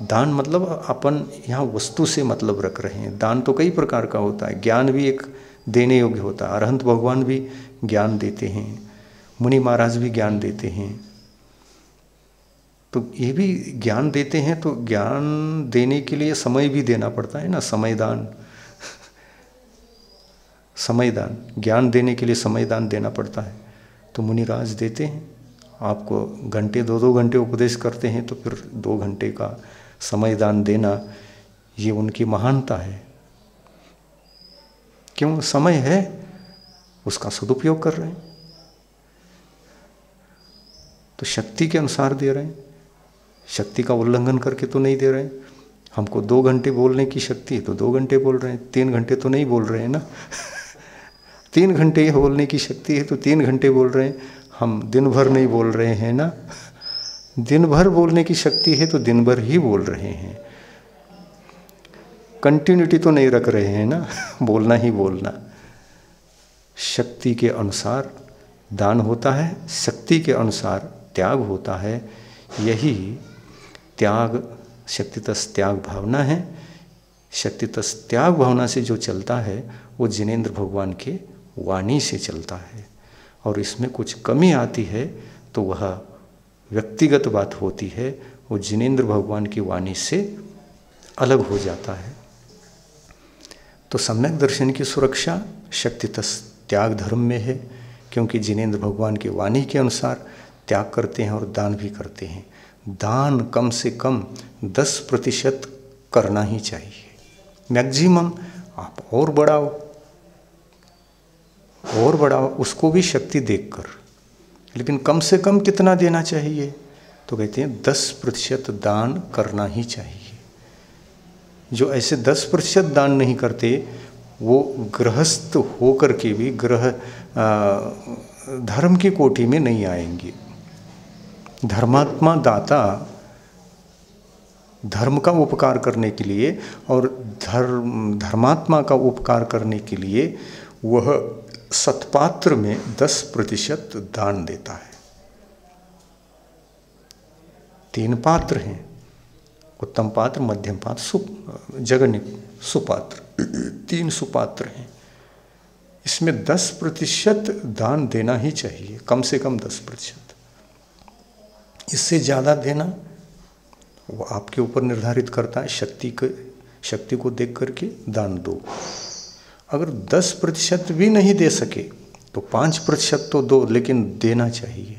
दान मतलब अपन यहाँ वस्तु से मतलब रख रहे हैं। दान तो कई प्रकार का होता है, ज्ञान भी एक देने योग्य होता है। अरहंत भगवान भी ज्ञान देते हैं, मुनि महाराज भी ज्ञान देते हैं, तो ये भी ज्ञान देते हैं। तो ज्ञान देने के लिए समय भी देना पड़ता है ना, समयदान। समयदान, ज्ञान देने के लिए समयदान देना पड़ता है। तो मुनिराज देते हैं आपको, घंटे 2-2 घंटे उपदेश करते हैं, तो फिर 2 घंटे का समयदान देना, ये उनकी महानता है। क्यों? समय है, उसका सदुपयोग कर रहे हैं, तो शक्ति के अनुसार दे रहे हैं, शक्ति का उल्लंघन करके तो नहीं दे रहे हैं। हमको 2 घंटे बोलने की शक्ति है तो 2 घंटे बोल रहे हैं, 3 घंटे तो नहीं बोल रहे हैं ना। 3 घंटे बोलने की शक्ति है तो 3 घंटे बोल रहे हैं, हम दिन भर नहीं बोल रहे हैं ना। दिन भर बोलने की शक्ति है तो दिन भर ही बोल रहे हैं, कंटिन्यूटी तो नहीं रख रहे हैं ना। बोलना ही बोलना। शक्ति के अनुसार दान होता है, शक्ति के अनुसार त्याग होता है। यही त्याग, शक्तितस त्याग भावना है। शक्तितस त्याग भावना से जो चलता है वो जिनेंद्र भगवान के वाणी से चलता है, और इसमें कुछ कमी आती है तो वह व्यक्तिगत बात होती है, वो जिनेंद्र भगवान की वाणी से अलग हो जाता है। तो सम्यक दर्शन की सुरक्षा शक्तितस त्याग धर्म में है, क्योंकि जिनेंद्र भगवान की वाणी के अनुसार त्याग करते हैं और दान भी करते हैं। दान कम से कम 10% करना ही चाहिए, मैक्सिमम। आप और बढ़ाओ, और बढ़ाओ, उसको भी शक्ति देखकर, लेकिन कम से कम कितना देना चाहिए? तो कहते हैं 10% दान करना ही चाहिए। जो ऐसे 10% दान नहीं करते वो गृहस्थ होकर के भी धर्म की कोटि में नहीं आएंगे। धर्मात्मा दाता धर्म का उपकार करने के लिए और धर्मात्मा का उपकार करने के लिए वह सत्पात्र में 10% दान देता है। 3 पात्र हैं, उत्तम पात्र, मध्यम पात्र, जगन्य सुपात्र, 3 सुपात्र हैं। इसमें 10% दान देना ही चाहिए, कम से कम 10%। इससे ज़्यादा देना वो आपके ऊपर निर्धारित करता है, शक्ति को देख करके दान दो। अगर 10% भी नहीं दे सके तो 5% तो दो, लेकिन देना चाहिए,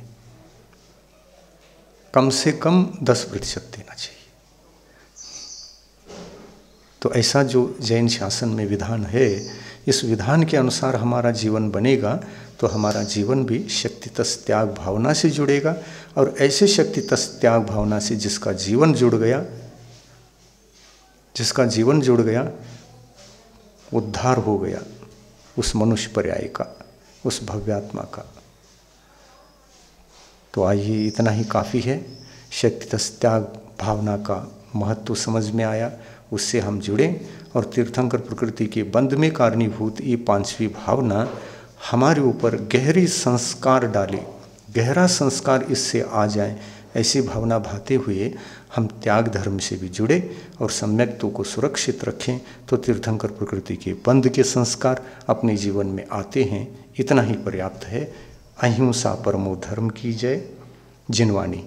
कम से कम 10% देना चाहिए। तो ऐसा जो जैन शासन में विधान है, इस विधान के अनुसार हमारा जीवन बनेगा तो हमारा जीवन भी शक्तितस त्याग भावना से जुड़ेगा। और ऐसे शक्तितस त्याग भावना से जिसका जीवन जुड़ गया उद्धार हो गया उस मनुष्य पर्याय का, उस भव्यात्मा का। तो आइए, इतना ही काफ़ी है। शक्तितस त्याग भावना का महत्व समझ में आया, उससे हम जुड़ें और तीर्थंकर प्रकृति के बंध में कारणीभूत ये 5वीं भावना हमारे ऊपर गहरी संस्कार डाले, गहरा संस्कार इससे आ जाए, ऐसी भावना भाते हुए हम त्याग धर्म से भी जुड़े और सम्यक्तों को सुरक्षित रखें। तो तीर्थंकर प्रकृति के बंध के संस्कार अपने जीवन में आते हैं, इतना ही पर्याप्त है। अहिंसा परमो धर्म की जय। जिनवाणी।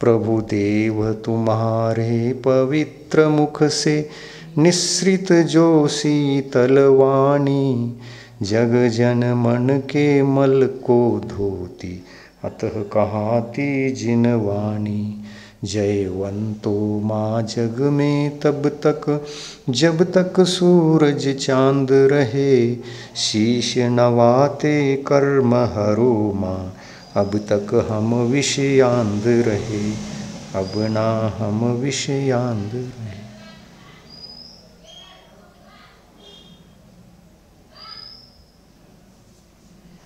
प्रभु देव तुम्हारे पवित्र मुख से निसृत जो शीतल वाणी, जग जन मन के मल को धोती, अतः कहाती जिनवाणी। जयवंतो माँ जग में तब तक जब तक सूरज चांद रहे, शीश नवाते कर्म हरो माँ, अब तक हम विषयांध रहे, अब ना हम विषयांध रहे।